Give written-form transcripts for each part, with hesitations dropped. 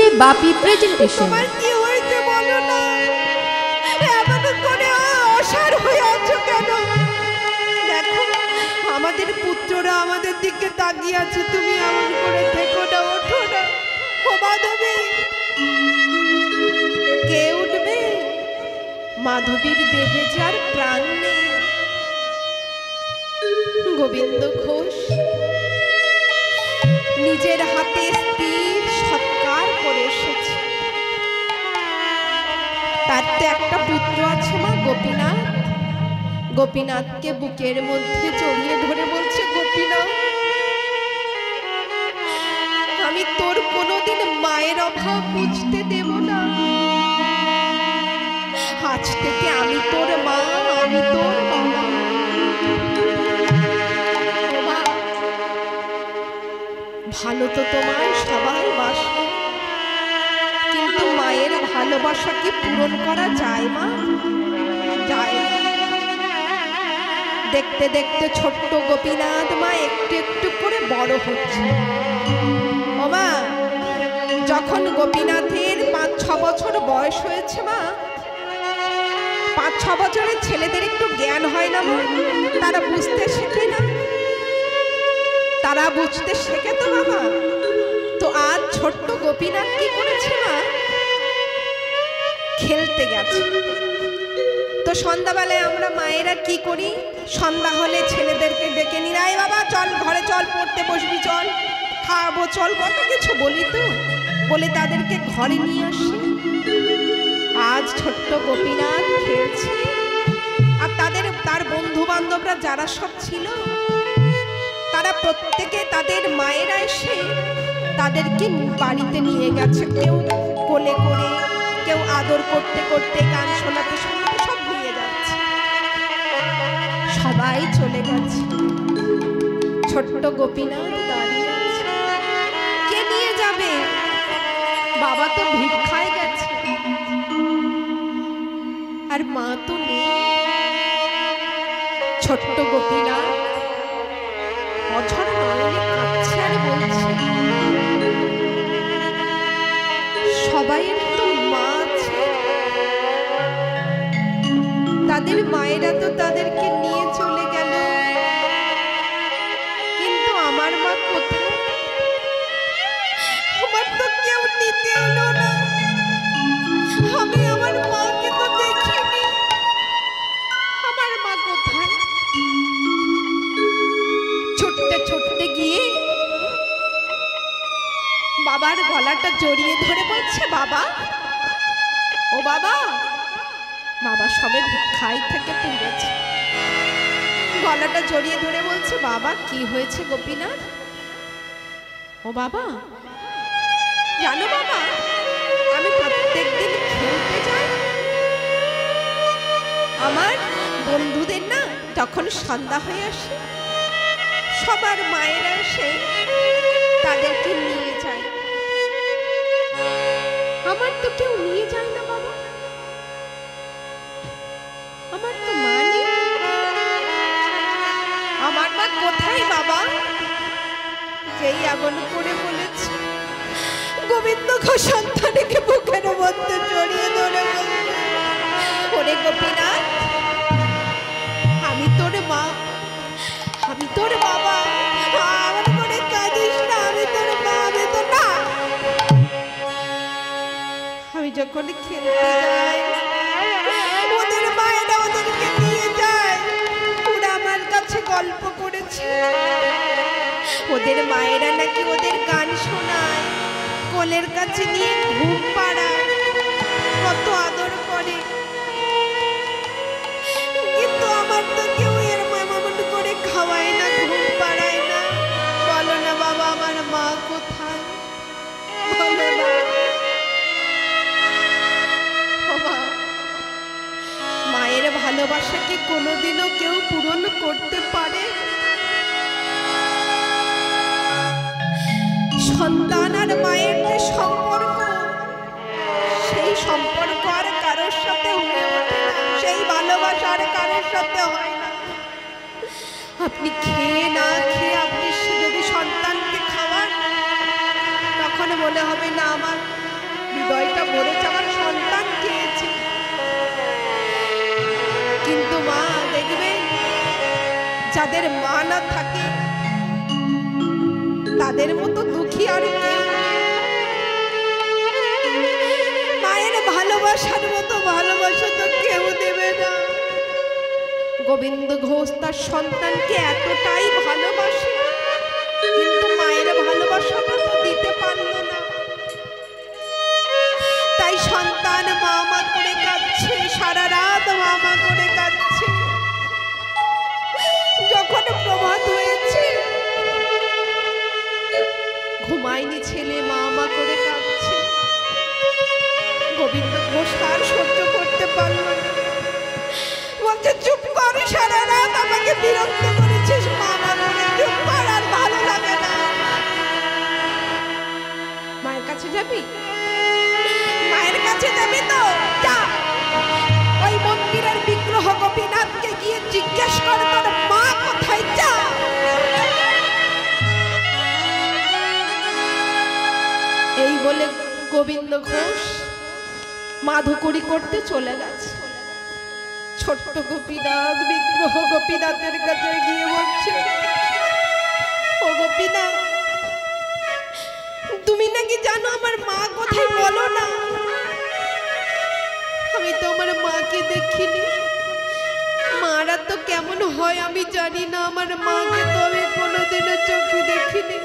DJ বাপি presentation. তোমার কি হয়েছে বলো না, এমন করে অসাড় হয়ে আছো কেন? দেখো আমাদের পুত্ররা আমাদের দিকে তাকিয়ে আছে, তুমি এমন করে দেখো না, ওঠো না। ও মাধবী, কে উঠবে? মাধবীর দেহে যার প্রাণ নেই। গোবিন্দ ঘোষ নিজের হাতে স্ত্রীর সৎকার করে এসেছে। তার তো একটা পুত্র আছে মা, গোপীনাথ। গোপীনাথকে বুকের মধ্যে জড়িয়ে ধরে বলছে, গোপীনাথ আমি তোর কোনোদিন মায়ের অভাব বুঝতে দেব না। আজ থেকে আমি তোর মা, আমি তোর বাবা। ভালো তো তোমায় সবাই বাসে, কিন্তু মায়ের ভালোবাসা কি পূরণ করা যায় মা? যায় না। দেখতে দেখতে ছোট্ট গোপীনাথ মা একটু একটু করে বড় হচ্ছে। ও মা, যখন গোপীনাথের 5-6 বছর বয়স হয়েছে মা, 5-6 বছরের ছেলেদের একটু জ্ঞান হয় না মা? তারা বুঝতে শেখে না? তারা বুঝতে শেখে তো বাবা। তো আজ ছোট্ট গোপীনাথ কি করেছে মা? খেলতে গেছে। তো সন্ধ্যাবেলায় আমরা মায়েরা কি করি? সন্ধ্যা হলে ছেলেদেরকে ডেকে নিই, আয় বাবা চল ঘরে চল, পড়তে বসবি, চল খাবো চল, কত কিছু বলি তো, বলে তাদেরকে ঘরে নিয়ে আসি। আজ ছোট্ট গোপীনাথ খেলছে, আর তার বন্ধু বান্ধবরা যারা সব ছিল, তারা প্রত্যেকে তাদের মায়েরা এসে তাদেরকে বাড়িতে নিয়ে গেছে। কেউ কোলে করে, কেউ আদর করতে করতে, গান শোনাতে শোনাতে সব নিয়ে যাচ্ছে। সবাই চলে গেছে, ছোট্ট গোপীনাথ দাঁড়িয়ে আছে। কে নিয়ে যাবে? বাবা তো ভিক্ষায় গেছে, আর মা তো নেই। ছোট্ট গোপীনাথ অঝর নয়নে কাঁদছে আর বলছে, সবাইয়ের তো মা আছে, তাদের মায়েরা তো তাদেরকে নিয়ে চলে গেল, কিন্তু আমার মা কোথায়? আমার তো কেউ নিতে এলো না। আমি আমার মাকে তো দেখিনি, আমার মা কোথায়? ছুটতে ছুটতে গিয়ে বাবার গলাটা জড়িয়ে ধরে বলছে, বাবা ও বাবা। বাবা সবে ভিক্ষায় থেকে ফিরেছে, গলাটা জড়িয়ে ধরে বলছে, বাবা কি হয়েছে গোপীনাথ? ও বাবা জানো বাবা, আমি প্রত্যেকদিন খেলতে যাই, আমার বন্ধুদের না তখন সন্ধ্যা হয়ে আসে, সবার মায়েরা এসে তাদেরকে নিয়ে যায়, আমার তো কেউ নিয়ে যায় না বাবা, আমার তো মা নেই। আমার মা কোথায় বাবা? যেই এমন করে বলেছে, গোবিন্দ ঘোষ সন্তানকে বুকের মধ্যে জড়িয়ে ধরে বলছে, ওরে গোপীনাথ আমি তোর মা, আমি তোর বাবা, আমার করে কাঁদিস না, আমি তোর মা, আমি তো না। আমি যখন খেলতে যাই, ওদের মায়েরা ওদেরকে নিয়ে যায়, ওরা আমার কাছে গল্প করেছে, ওদের মায়েরা নাকি ওদের গান শোনায়, কোলের কাছে নিয়ে ঘুম পাড়ায়, কত আদর করে, কিন্তু আমার তো কেউ এমন করে খাওয়ায় না, ঘুম পাড়ায় না। বলো না বাবা, আমার মা কোথায়? বলো না। মায়ের ভালোবাসা কি কোনোদিনও কেউ পূরণ করতে পারে? সন্তান আর মায়ের যে সম্পর্ক, সেই সম্পর্ক আর কারোর সাথে হয়ে ওঠে না, সেই ভালোবাসা আর কারোর সাথে হয় না। আপনি খেয়ে না খেয়ে আপনি যদি সন্তানকে খাওয়ান, তখন মনে হবে না আমার হৃদয়টা ভরেছে, আমার সন্তান খেয়েছে। কিন্তু মা দেখবে, যাদের মা না থাকে তাদের মতো দুঃখী আর কেউ। মায়ের ভালোবাসার মতো ভালোবাসা তো কেউ দেবে না। গোবিন্দ ঘোষ তার সন্তানকে এতটাই ভালোবাসে, কিন্তু মায়ের ভালোবাসাটা তো দিতে পারল না। তাই সন্তান মা মা করে কাঁদছে, সারা রাত মা মা করে কাঁদছে। যখন প্রভাত হয়েছে, ঘুমায়নি ছেলে, মা মা করে কাঁদছে। গোবিন্দ ঘোষ আর সহ্য করতে পারল না, বলছে চুপ কর, সারা রাত আমাকে বিরক্ত করেছিস, মা মা করে চুপ কর, আর ভালো লাগে না। মায়ের কাছে যাবি? মায়ের কাছে যাবি তো যা, ওই মন্দিরের বিগ্রহ গোপীনাথকে গিয়ে জিজ্ঞেস কর তোর মা কোথায়, যা। এই বলে গোবিন্দ ঘোষ মাধুকরী করতে চলে গেছে। ছোট্ট গোপীনাথ বিগ্রহ গোপীনাথের কাছে গিয়ে বলছে, ও গোপীনাথ, তুমি নাকি জানো আমার মা কোথায়, বলো না। আমি তো আমার মাকে দেখিনি, মারা তো কেমন হয় আমি জানি না, আমার মাকে তো আমি কোনোদিনও চোখে দেখিনি,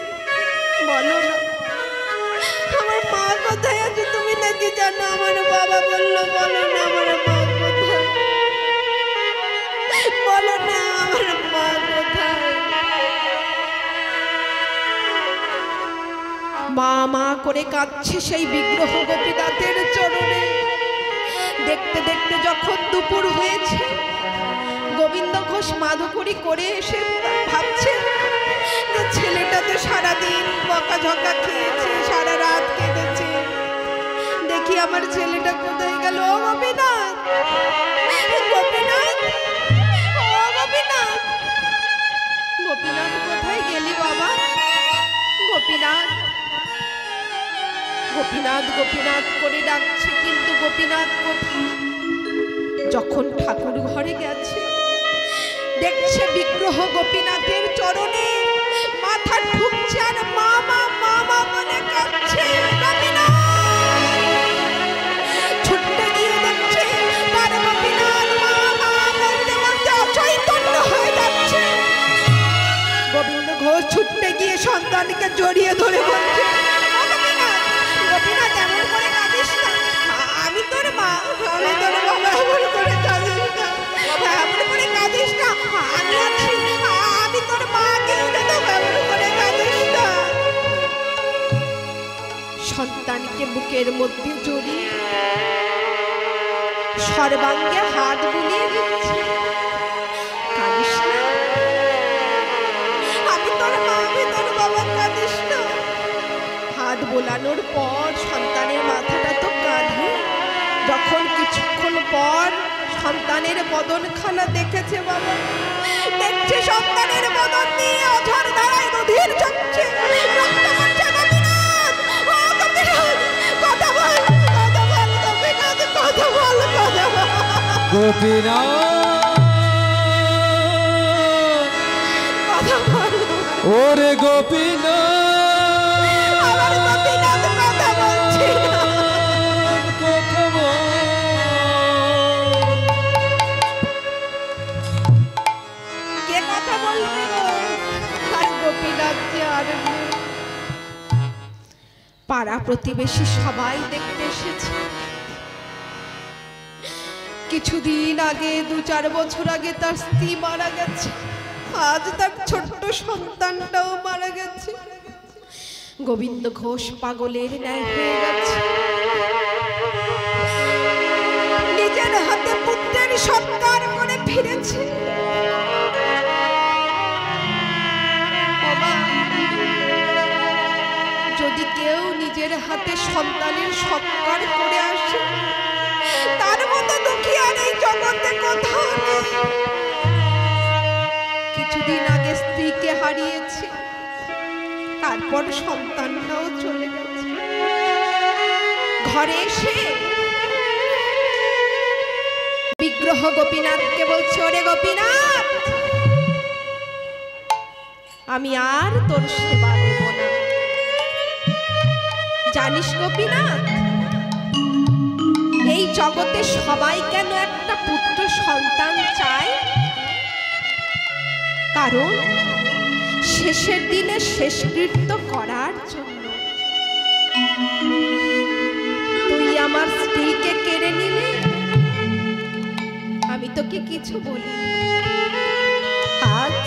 বলো না আমার মা কোথায় আছে, তুমি নাকি জানো। আমার বাবা বললো, বলো না আমার মা কোথায়, বলো না আমার মা কোথায়। মা মা করে কাঁদছে সেই বিগ্রহ গোপীনাথের চরণে। দেখতে দেখতে যখন দুপুর হয়েছে, গোবিন্দ ঘোষ মাধুকরী করে এসে ভাবছে যে ছেলেটা তো সারাদিন বকাঝকা খেয়েছে, সারা রাত কেঁদেছে, দেখি আমার ছেলেটা কোথায় গেল। ও গোপীনাথ, গোপীনাথ, ও গোপীনাথ, গোপীনাথ কোথায় গেলি বাবা, গোপীনাথ। গোপীনাথ গোপীনাথ করে ডাকছে, কিন্তু গোপীনাথ কোথায়। যখন ঠাকুর ঘরে গেছে, দেখছে বিগ্রহ গোপীনাথের চরণে মাথা ঠুকছে আর মা মা মা মা বলে কাঁদছে। ছুটতে গিয়ে দেখছে তার গোপীনাথ মা মা বলতে বলতে অচৈতন্য হয়ে যাচ্ছে। গোবিন্দ ঘোষ ছুটতে গিয়ে সন্তানকে জড়িয়ে ধরে বলছে, গোপীনাথ এমন করে কাঁদিস না, আমি তোর মা, আমি তোর বাবা, এমন করে কাঁদিস না, এমন করে কাঁদিস না, আমি আছি, আমি তোর মাকে উঠে দেবো, এমন করে কাঁদিস না। সন্তানকে বুকের মধ্যে জড়িয়ে সর্বাঙ্গে হাত বুলিয়ে দিচ্ছে, কাঁদিস না, আমি তোর মা, আমি তোর বাবা, কাঁদিস না। হাত বোলানোর পর সন্তানের মাথাটা তো কাঁধে। যখন কিছুক্ষণ পর সন্তানের বদনখানা দেখেছে বাবা, দেখছে সন্তানের বদন দিয়ে অঝর ধারায় নদীর চলছে, রক্ত পড়ছে। গোপীনাথ, ও গোপীনাথ, কথা বল, কথা বল, গোপীনাথ, কথা বল, কথা বল, গোপীনাথ, কথা বল, ওরে গোপীনাথ, পাড়া প্রতিবেশী সবাই দেখতে এসেছে। কিছুদিন আগে, 2-4 বছর আগে তার স্ত্রী মারা গেছে, আজ তার ছোট্ট সন্তানটাও মারা গেছে। গোবিন্দ ঘোষ পাগলের ন্যায় হয়ে গেছে। নিজের হাতে পুত্রের সৎকার করে ফিরেছে। যদি কেউ নিজের হাতে সন্তানের সৎকার করে আসে, তার মতো দুঃখী আর এই জগতে কোথাও নেই। কিছুদিন আগে স্ত্রীকে হারিয়েছে, তারপর সন্তানটাও চলে গেছে। ঘরে এসে বিগ্রহ গোপীনাথকে বলছে, ওরে গোপীনাথ, আমি আর তোর সেবা দেব না। জানিস গোপীনাথ, এই জগতে সবাই কেন একটা পুত্র সন্তান চায়? কারণ শেষের দিনে শেষকৃত্য করার জন্য। তুই আমার স্ত্রীকে কেড়ে নিলে, আমি তোকে কিছু বলি। আজ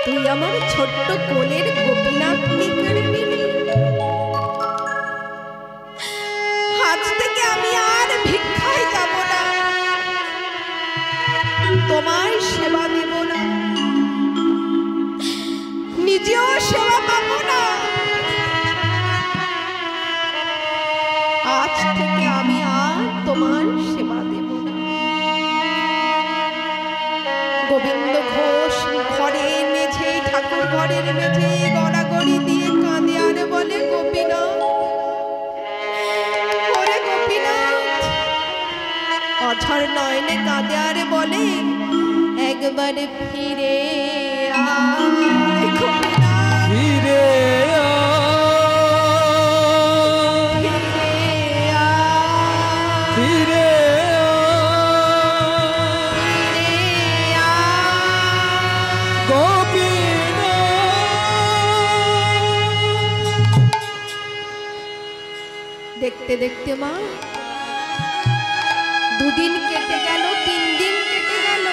তুই আমার ছোট্ট কোলের গোপীনাথকে কেড়ে নিলি। আজ থেকে আমি আর ভিক্ষায় যাব না, তোমার সেবা দেব না, নিজেও সেবা পাবো না। আজ থেকে আমি আর তোমার সেবা দেব না। গোবিন্দ ঘোষ ঘরে মেঝে, ঠাকুর ঘরের মেঝে গড়াগড়ি দিয়ে কাঁদে আর বলে, গোপীনাথ, ওরে গোপীনাথ। অঝর নয়নে কাঁদে আর বলে, একবার ফিরে আয় গোপীনাথ, ফিরে ফিরে দেখতে দেখতে মা, দুদিন কেটে গেল, 3 দিন কেটে গেল।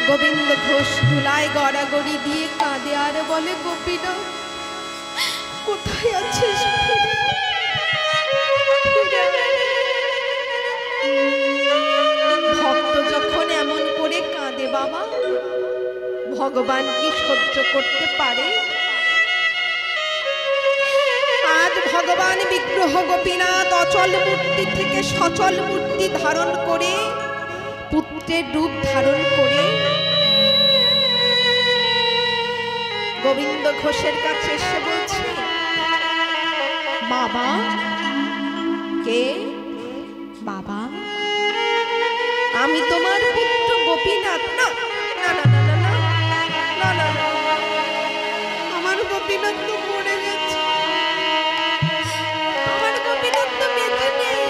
গোবিন্দ ঘোষ ধুলায় গড়াগড়ি দিয়ে কাঁদে আর বলে, গোপীনাথ, কোথায় আছিস? ভক্ত যখন এমন করে কাঁদে বাবা, ভগবান কি সহ্য করতে পারে? আজ ভগবান বিগ্রহ গোপীনাথ অচল মূর্তি থেকে সচল মূর্তি ধারণ করে, পুত্রের রূপ ধারণ করে গোবিন্দ ঘোষের কাছে এসে বলছে, বাবা। কে? বাবা, আমি তোমার পুত্র গোপীনাথ। না না না না না না না না, আমার গোপীনাথ তো মরে গেছে, আমার গোপীনাথ তো বেঁচে নেই।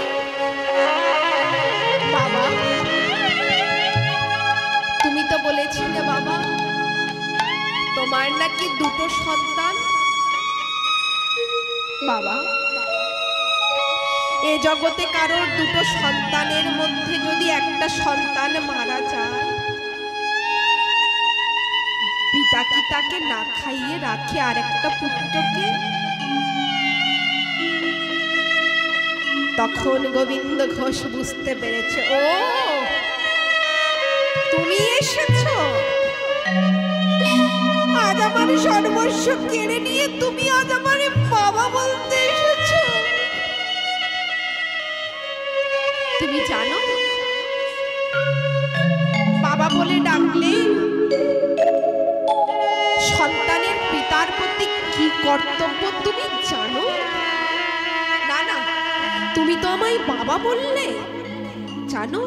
বাবা, তুমি তো বলেছিলে বাবা, তোমার নাকি 2টো সন্তান। বাবা, এ জগতে কারোর 2টো সন্তানের মধ্যে যদি একটা সন্তান মারা যায়, পিতা কি তাকে না খাইয়ে রাখে আর একটা পুত্রকে? তখন গোবিন্দ ঘোষ বুঝতে পেরেছে, ও তুমি এসেছো, আজ আমার সর্বস্ব কেড়ে নিয়ে তুমি আজ আমার বাবা বলতে এসেছো। তুমি জানো, বাবা বলে ডাকলে সন্তানের পিতার প্রতি কি কর্তব্য তুমি জানো? না না, তুমি তো আমায় বাবা বললে। জানো,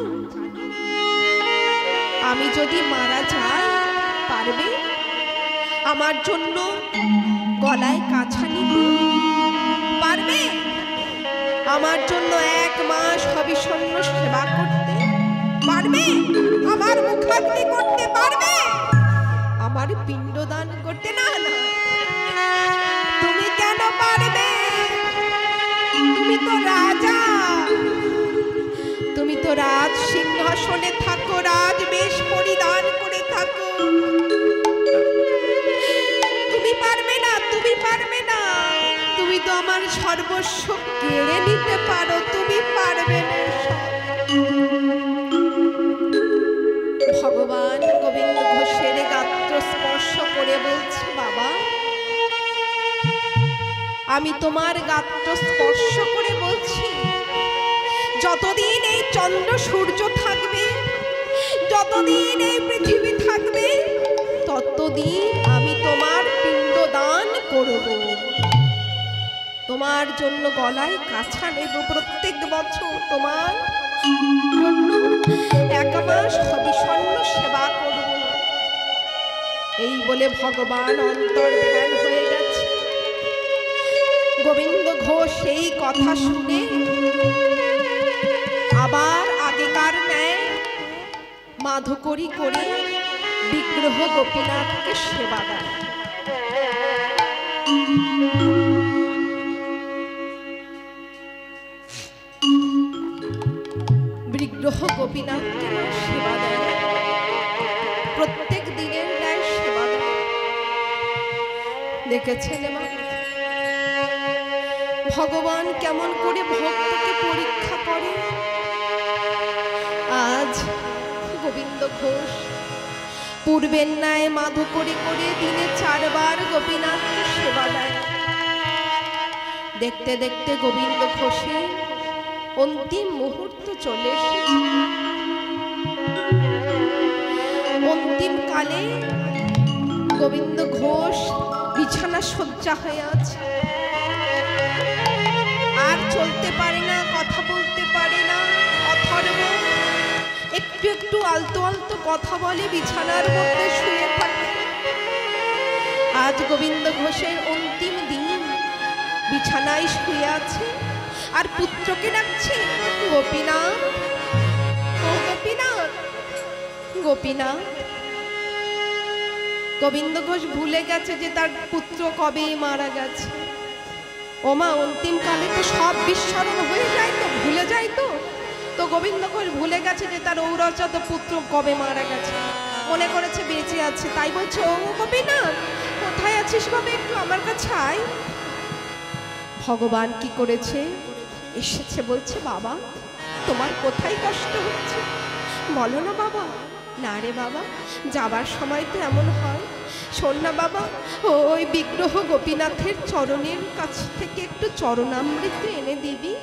আমি যদি মারা যাই, পারবে আমার জন্য গলায় কাছা নিতে? পারবে আমার জন্য 1 মাস হবিষণ্য সেবা করতে? পারবে আমার মুখাগ্নি করতে? পারবে আমার পিণ্ডদান করতে? না না, তুমি কেন পারবে? তুমি তো রাজা, তুমি তো রাজ সিংহাসনে থাকো, রাজ বেশ পরিধান করে থাকো। তুমি পারবে না, তুমি পারবে না, তুমি তো আমার সর্বস্ব কেড়ে নিতে পারো, তুমি পারবে না। ভগবান গোবিন্দ ঘোষের গাত্র স্পর্শ করে বলছে, বাবা, আমি তোমার গাত্র স্পর্শ করে বলছি, যতদিন এই চন্দ্র সূর্য থাকবে, যতদিন এই পৃথিবী থাকবে, ততদিন আমি তোমার পিণ্ড দান করব। তোমার জন্য গলায় কাছা নেব প্রত্যেক বছর, তোমার জন্য 1 মাস বিষণ্ণ সেবা করব। এই বলে ভগবান অন্তর ধ্যান হয়ে গেছে। গোবিন্দ ঘোষ এই কথা শুনে আবার আগেকার ন্যায় মাধুকরী করে বিগ্রহ গোপীনাথকে সেবা দেয়। বিগ্রহ গোপীনাথকে সেবা দেয়, প্রত্যেক দিনের ন্যায় সেবা দেয়। দেখেছেন মা ভগবান কেমন করে ভক্তকে পরীক্ষা করে। আজ গোবিন্দ ঘোষ পূর্বের ন্যায় মাধুকরী করে দিনে 4 বার গোপীনাথকে সেবা দেয়। দেখতে দেখতে গোবিন্দ ঘোষের অন্তিম মুহূর্ত চলে এসেছে। অন্তিম কালে গোবিন্দ ঘোষ বিছানা শয্যা হয়ে আছে, আর চলতে পারে না, কথা বলতে পারে না। অথর্ব একটু একটু আলতো আলতো কথা বলে, বিছানার মধ্যে শুয়ে থাকে। আজ গোবিন্দ ঘোষের অন্তিম দিন, বিছানায় শুয়ে আছে আর পুত্রকে ডাকছে, গোপীনাথ, ও গোপীনাথ, গোপীনাথ। গোবিন্দ ঘোষ ভুলে গেছে যে তার পুত্র কবে মারা গেছে। ওমা অন্তিম কালে তো সব বিস্মরণ হয়ে যায়, তো ভুলে যায়। তো গোবিন্দ ঘোষ ভুলে গেছে যে তার ঔরজাত পুত্র কবে মারা গেছে। মনে করেছে বেঁচে আছে, তাই বলছে, ও গোপীনাথ কোথায় আছিস বাবা, একটু আমার কাছে আয়। ভগবান কি করেছে, এসেছে, বলছে, বাবা তোমার কোথায় কষ্ট হচ্ছে বলো না বাবা। না রে বাবা, যাবার সময় তো এমন হয়। শোন না বাবা, ওই বিগ্রহ গোপীনাথের চরণের কাছ থেকে একটু চরণামৃত এনে দিবি।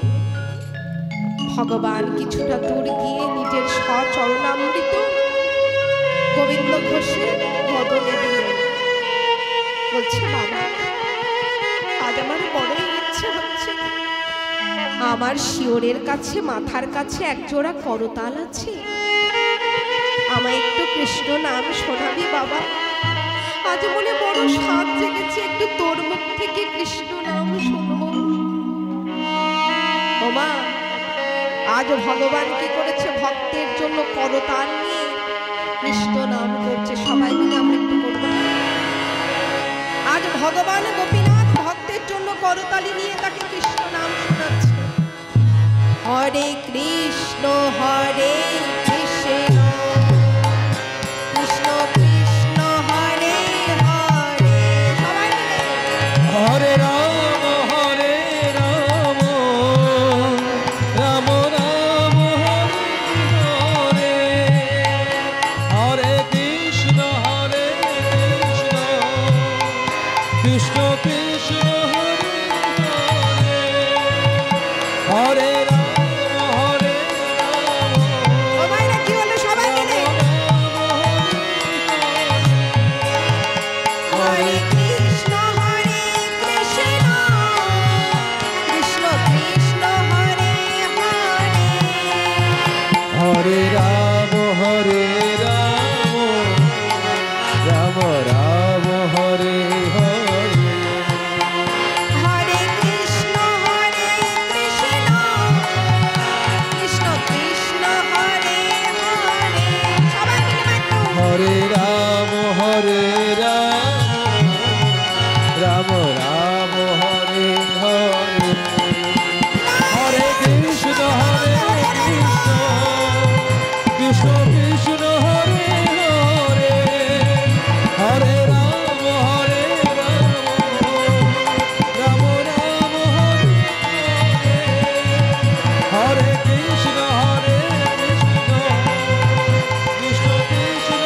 ভগবান কিছুটা দূর গিয়ে নিজের স্বচরণামৃত গোবিন্দ ঘোষের বদনে দিলেন। বলছে, বাবা আজ আমার বড়ই ইচ্ছে হচ্ছে, আমার শিওরের কাছে, মাথার কাছে একজোড়া করতাল আছে, আমায় একটু কৃষ্ণ নাম শোনাবি বাবা। আজ মনে বড় স্বাদ জেগেছে, একটু তোর মুখ থেকে কৃষ্ণ নাম শুনবো। ও মা, আজ ভগবান কি করেছে, ভক্তের জন্য করতাল নিয়ে কৃষ্ণ নাম করছে। সবাই মিলে আমরা একটু করবো। আজ ভগবান গোপীনাথ ভক্তের জন্য করতালি নিয়ে তাকে কৃষ্ণ নাম শোনাচ্ছে। হরে কৃষ্ণ হরে কৃষ্ণ, কৃষ্ণ কৃষ্ণ হরে হরে। সবাই মিলে হরে রাম রাম, রাম রাম হরে হরে, হরে কৃষ্ণ কৃষ্ণ কৃষ্ণ হরে হরে, হরে রাম রাম। ও মায়েরা কি হলো, সবাই মিলে হরে কৃষ্ণ কৃষ্ণ, কৃষ্ণ কৃষ্ণ হরে হরে, হরে রাম রাম রাম হরে হরে, হরে কৃষ্ণ কৃষ্ণ, কৃষ্ণ কৃষ্ণ হরে হরে। সবাই মিলে একটু হরে রাম রাম রাম হরে হরে, হরে কৃষ্ণ কৃষ্ণ, কৃষ্ণ কৃষ্ণ হরে হরে, হরে রাম রাম রাম হরে হরে, হরে কৃষ্ণ কৃষ্ণ, কৃষ্ণ কৃষ্ণ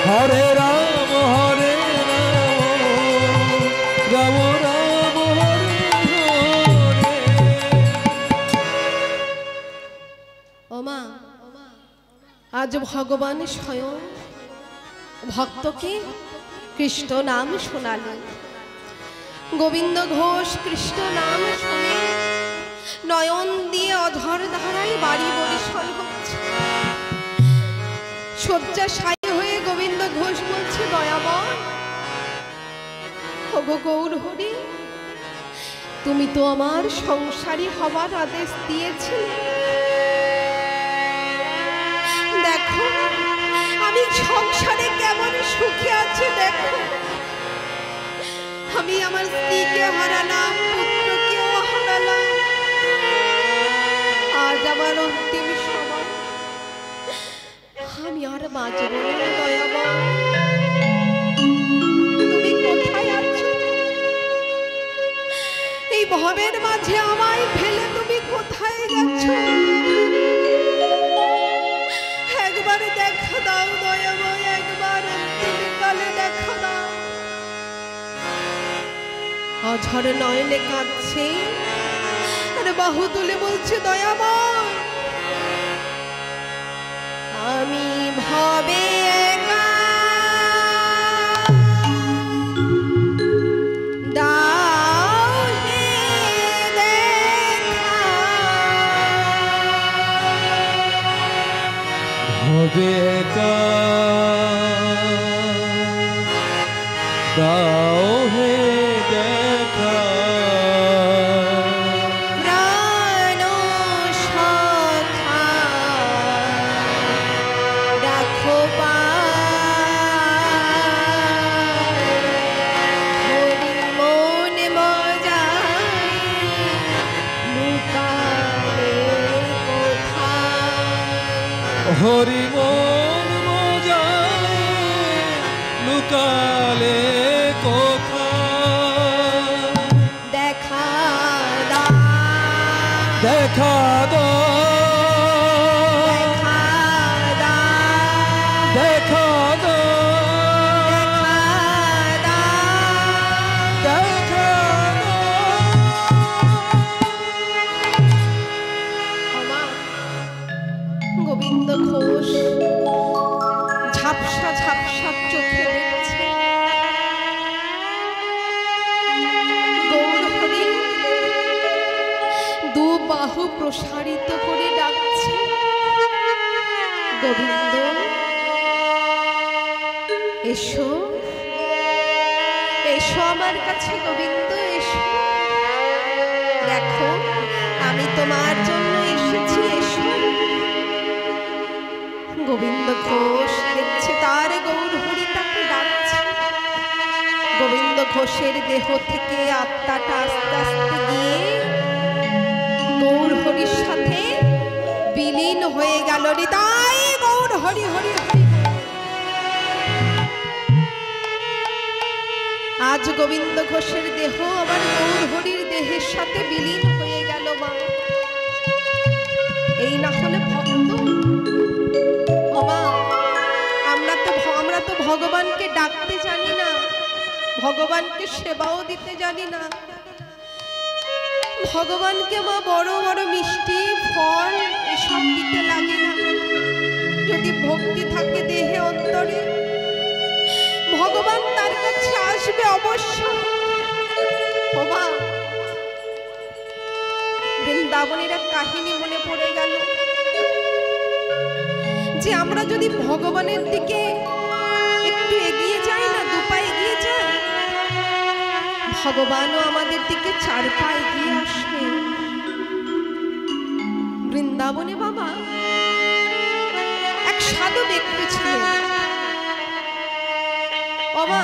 হরে হরে, হরে রাম রাম রাম হরে হরে। ওমা, আজ ভগবান স্বয়ং ভক্তকে কৃষ্ণ নাম শোনালেন। গোবিন্দ ঘোষ কৃষ্ণ নাম শুনে নয়ন দিয়ে অধর ধারায় বাড়ি বরিশাল হচ্ছে। শয্যাশায়ী হয়ে গোবিন্দ ঘোষ বলছে, দয়াময় ওগো গৌর হরি, তুমি তো আমার সংসারী হবার আদেশ দিয়েছিলে। দেখো আমি সংসারে কেমন সুখে আছি, দেখো আমি আমার স্ত্রীকে হারালাম, পুত্রকেও হারালাম। আজ আমার অন্তিম সময়, আমি আর বাঁচব না দয়াময়। তুমি কোথায় আছো? এই ভবের মাঝে আমায় ফেলে তুমি কোথায় গেছো? একবার দেখা দাও দয়াময়, একবার অন্তিম কালে দেখা দাও। অঝর নয়নে কাঁদছে আর বাহু তুলে বলছে, দয়াময় আমি ভবে একা, দাও হে দেখা। হবে একা, দাও হে দেখা। প্রাণ সখা রাখো পার, হরি মন মজায় লুকালে কোথায়। হরি মন মজায় লুকালে কোথায়। দেখা দাও, দেখা দাও, দেখা দাও, দেখা দাও, দেখা দাও। দেখা গোবিন্দ ঘোষ ঝাপসা ঝাপসা চোখে দেখছে গৌর হরি দু বাহু প্রসারিত করে ডাকছে, গোবিন্দ এসো, এসো আমার কাছে গোবিন্দ, এসো। দেখো আমি তোমার জন্য এসেছি, এসো। গোবিন্দ ঘোষ দেখছে তার গৌর হরি তাকে ডাকছে। গোবিন্দ ঘোষের দেহ থেকে আত্মাটা আস্তে আস্তে গিয়ে গৌর হরির সাথে বিলীন হয়ে গেল। হৃদয় গৌর হরি হরি হরি। আজ গোবিন্দ ঘোষের দেহ আবার গৌর হরির দেহের সাথে বিলীন হয়ে গেল। মা এই না হলে ভক্ত। মা আমরা তো ভগবানকে ডাকতে জানি না, ভগবানকে সেবাও দিতে জানি না। ভগবানকে মা বড় বড় মিষ্টি ফল এসব দিতে লাগে না। যদি ভক্তি থাকে দেহে অন্তরে, ভগবান তার কাছে আসবে অবশ্য। বাবা বৃন্দাবনের এক কাহিনী মনে পড়ে গেল, যে আমরা যদি ভগবানের দিকে একটু এগিয়ে যাই না, দু পা এগিয়ে যাই, ভগবানও আমাদের দিকে চার পা এগিয়ে আসবে। বৃন্দাবনে বাবা এক সাধু ব্যক্তি ছিলেন। বাবা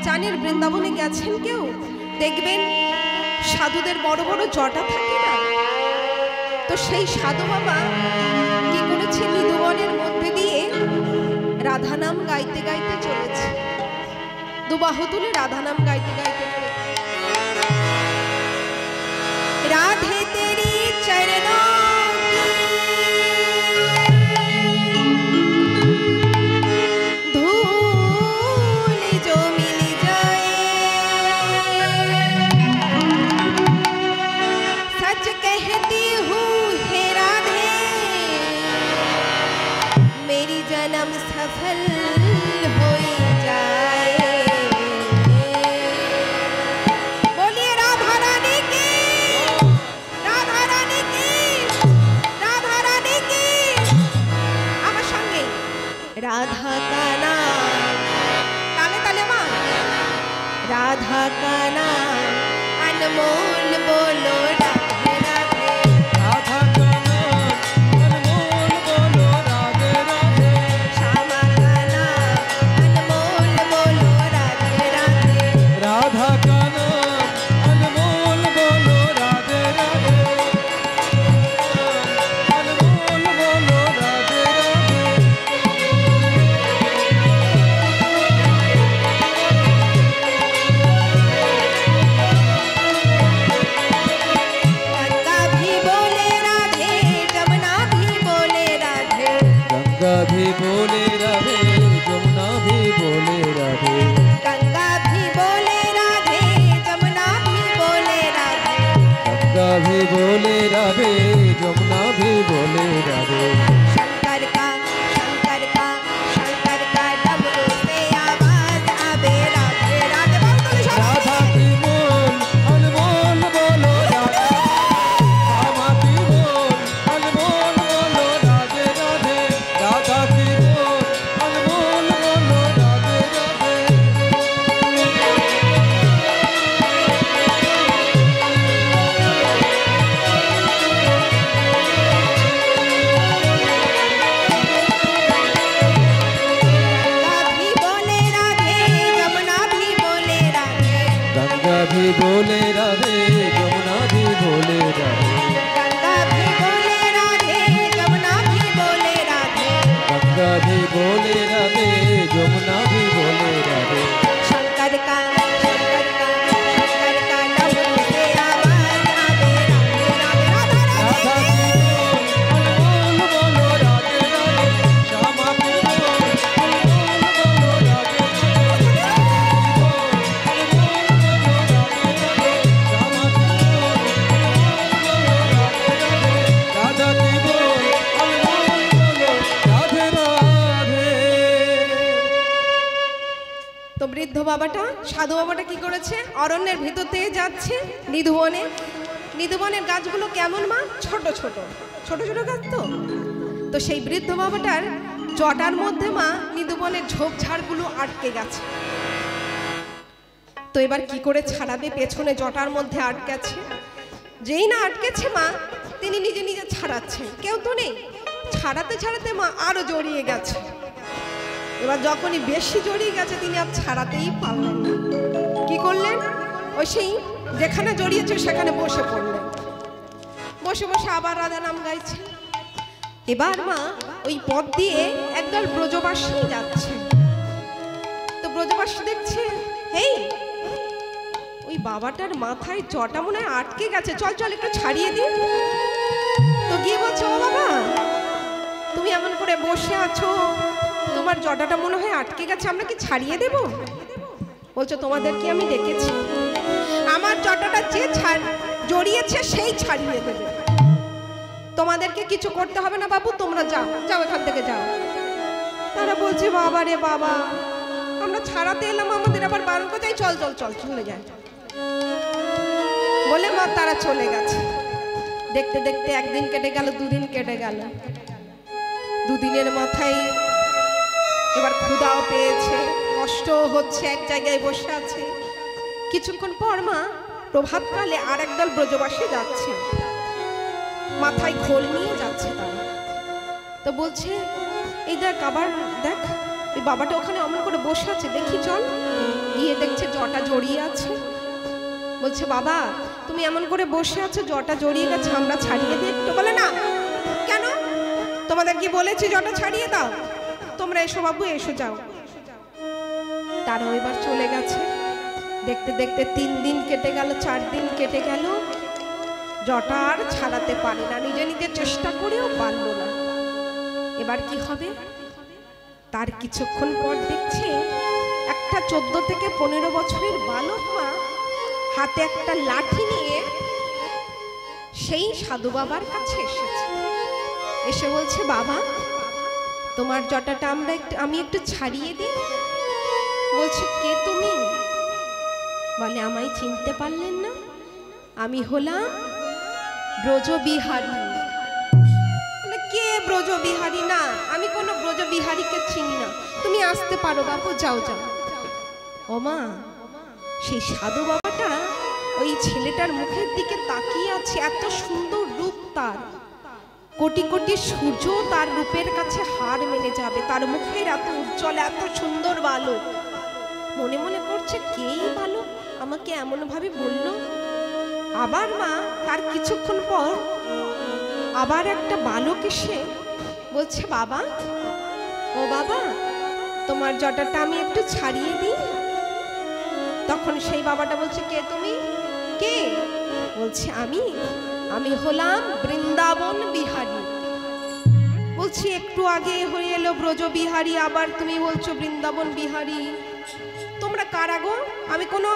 জানেন বৃন্দাবনে গেছেন কেউ? দেখবেন সাধুদের বড় বড় জটা থাকে না, তো সেই সাধু বাবা কি করেছে, মৃদুবনের মধ্যে দিয়ে রাধা নাম গাইতে গাইতে চলেছে। দুবাহু তুলে রাধা নাম গাইতে গাইতে চলেছে। রাধে তেরি চরণোं की धूल जो मिल जाए, सच कहती हूँ हे राधे मेरी जन्म सफल हो जाए। अनमोल बोलो राधे राधे। राधा का नाम अनमोल बोलो राधे राधे। श्यामा का नाम अनमोल बोलो राधे राधे। राधा का नाम अनमोल बोलो राधे राधे। अनमोल बोलो राधे राधे। गंगा भी बोले राधे, जमुना भी बोले राधे। गंगा भी बोले राधे, जमुना भी बोले राधे। गंगा भी बोले राधे, जमुना भी बोले राधे। गंगा भी बोले राधे, जमुना भी बोले राधे। शंकर का डमरू से आवाज आवे राधे राधे। राधा की बोल अनमोल बोलो राधे। श्यामा की बोल अनमोल बोलो राधे राधे। राधा की बोल अनमोल बोलो राधे राधे। गंगा भी बोले राधे, जमुना भी बोले राधे। गंगा भी बोले राधे, जमुना भी बोले राधे। गंगा भी बोले राधे, जमुना भी बोले राधे। शंकर का डमरू से आवाज आवे राधे राधे। राधा की बोल अनमोल बोलो राधे राधे। श्यामा की बोल अनमोल बोलो राधे राधे। राधा की बोल अनमोल बोलो राधे राधे। তো বৃদ্ধ বাবাটা, সাধু বাবাটা কি করেছে? অরণ্যের ভিতর দিয়ে যাচ্ছে নিধুবনে। নিধুবনের গাছগুলো কেমন মা? ছোট ছোট ছোট ছোট গাছ। তো সেই বৃদ্ধ বাবাটার জটার মধ্যে মা নিধুবনের ঝোপঝাড়গুলো আটকে গেছে। তো এবার কি করে ছাড়াবে? পেছনে জটার মধ্যে আটকেছে। যেই না আটকেছে মা, তিনি নিজে নিজে ছাড়াচ্ছেন, কেউ তো নেই। ছাড়াতে ছাড়াতে মা আরো জড়িয়ে গেছে। এবার যখনই বেশি জড়িয়ে গেছে, তিনি আর ছাড়াতেই পারলেন না। কি করলেন? ওই সেই যেখানে জড়িয়েছে সেখানে বসে পড়লেন। বসে বসে আবার রাধা নাম গাইছে। এবার মা ওই পথ দিয়ে একদল ব্রজবাসী যাচ্ছে। তো ব্রজবাসী দেখছে, এই ওই বাবাটার মাথায় জটা মনে হয় আটকে গেছে, চল চল একটু ছাড়িয়ে দিই। তো গিয়ে বলছে, ও বাবা, তুমি এমন করে বসে আছো, তোমার জটাটা মনে হয় আটকে গেছে, আমরা কি ছাড়িয়ে দেব? বলছো, তোমাদের কি আমি ডেকেছি? আমার জটাটা যে জড়িয়েছে সেই ছাড়িয়ে দেবে, তোমাদেরকে কিছু করতে হবে না বাবু, তোমরা যাও যাও, এখান থেকে যাও। তারা বলছে, বাবা রে বাবা, আমরা ছাড়াতে এলাম, আমাদের আবার বারণ করতে, চল চল চল চলে যায় বলে মা তারা চলে গেছে। দেখতে দেখতে একদিন কেটে গেল, দুদিন কেটে গেল। দুদিনের মাথায় এবার ক্ষুধাও পেয়েছে, কষ্ট হচ্ছে, এক জায়গায় বসে আছে। কিছুক্ষণ পর মা প্রভাতকালে আর একদল ব্রজবাসী যাচ্ছে, মাথায় খোল নিয়ে যাচ্ছে তারা। তো বলছে, এই দেখ আবার দেখ, ওই বাবাটা ওখানে অমন করে বসে আছে, দেখি চল। গিয়ে দেখছে জটা জড়িয়ে আছে। বলছে, বাবা তুমি এমন করে বসে আছো, জটা জড়িয়ে গেছে, আমরা ছাড়িয়ে দিই একটু। বলে, না, কেন? তোমাদের কি বলেছি জটা ছাড়িয়ে দাও? তোমরা এসো বাবু, এসো যাও। তারাও এবার চলে গেছে। দেখতে দেখতে 3 দিন কেটে গেল, 4 দিন কেটে গেল, জটা আর ছাড়াতে পারে না, নিজে নিজে চেষ্টা করেও পারল না। এবার কি হবে? তার কিছুক্ষণ পর দেখছে একটা 14 থেকে 15 বছরের বালক মা হাতে একটা লাঠি নিয়ে সেই সাধু বাবার কাছে এসেছে। এসে বলছে, বাবা তোমার জটাটা আমি একটু ছাড়িয়ে দিই। বলছে, কে তুমি? বলে, আমায় চিনতে পারলেন না? আমি হলাম ব্রজবিহারী। বলে, কে ব্রজবিহারী? না, আমি কোনো ব্রজবিহারীকে চিনি না, তুমি আসতে পারো বাবু, যাও যাও। ও মা, সেই সাধু বাবাটা ওই ছেলেটার মুখের দিকে তাকিয়ে আছে, এত সুন্দর রূপ তার, কোটি কোটি সূর্য তার রূপের কাছে হার মেনে যাবে, তার মুখের এত উজ্জ্বল এত সুন্দর বালক। মনে মনে করছে কেই বালক আমাকে এমন ভাবে বলল। আবার মা তার কিছুক্ষণ পর আবার একটা বালক এসে বলছে, বাবা, ও বাবা, তোমার জটাটা আমি একটু ছাড়িয়ে দিই। তখন সেই বাবাটা বলছে, কে তুমি? কে? বলছে, আমি হলাম বৃন্দাবন বিহারী। বলছি একটু আগে হয়ে এলো ব্রজ বিহারী, আবার তুমি বলছো বৃন্দাবন বিহারী। তোমরা কারা গো? আমি কোনো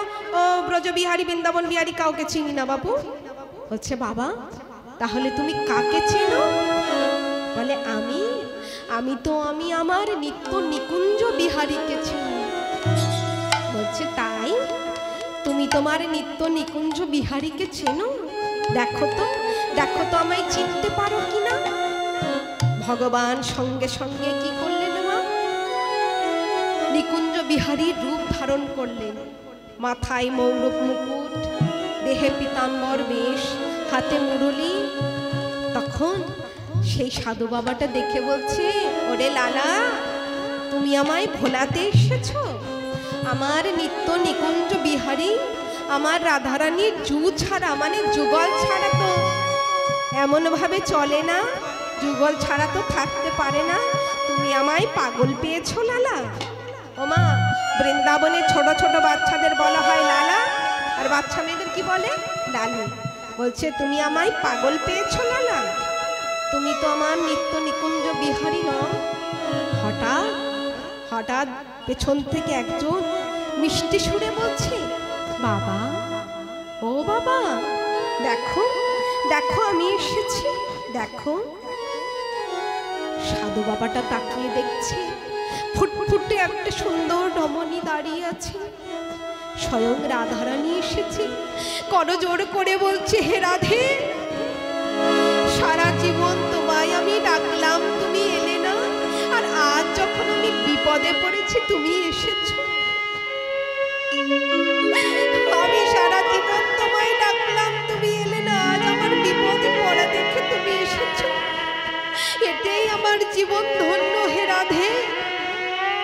ব্রজ বিহারী বৃন্দাবন বিহারী কাউকে চিনি না বাবু। বলছে, বাবা তাহলে তুমি কাকে চেনো? বলে, আমি আমার নিত্য নিকুঞ্জ বিহারীকে চিনি। বলছে, তাই? তুমি তোমার নিত্য নিকুঞ্জ বিহারীকে চেনো? দেখো তো আমায় চিনতে পারো কিনা। ভগবান সঙ্গে সঙ্গে কি করলেন মা? নিকুঞ্জ বিহারীর রূপ ধারণ করলেন। মাথায় মৌরব মুকুট, দেহে পীতাম্বর বেশ, হাতে মুরলি। তখন সেই সাধু বাবাটা দেখে বলছে, ওরে লালা, তুমি আমায় ভোলাতে এসেছো? আমার নিত্য নিকুঞ্জ বিহারী, আমার রাধারানীর জু ছাড়া মানে যুগল ছাড়া তো এমন ভাবে চলে না, যুগল ছাড়া তো থাকতে পারে না। তুমি আমায় পাগল পেয়েছো লালা? ও মা, বৃন্দাবনে ছোট ছোট বাচ্চাদের বলা হয় লালা, আর বাচ্চা মেয়েদের কি বলে? লালু। বলছে, তুমি আমায় পাগল পেয়েছো লালা? তুমি তো আমার নিত্য নিকুঞ্জ বিহারী নও। হঠাৎ পেছন থেকে একজন মিষ্টি সুরে বলছে, বাবা, ও বাবা, দেখো আমি এসেছি, দেখো। সাধু বাবাটা তাকিয়ে দেখছে, ফুটফুটে একটা সুন্দর রমণী দাঁড়িয়ে আছে, স্বয়ং রাধারানী এসেছে। করজোড় করে বলছে, হে রাধে, সারা জীবন তোমায় আমি ডাকলাম, তুমি এলে না, আর আজ যখন আমি বিপদে পড়েছি তুমি এসেছো। আমি সারা জীবন তোমায় ডাকলাম, তুমি এলে না, আজ আমার বিপদে পড়া দেখে তুমি এসেছো। এটাই আমার জীবন ধন্য হে রাধে,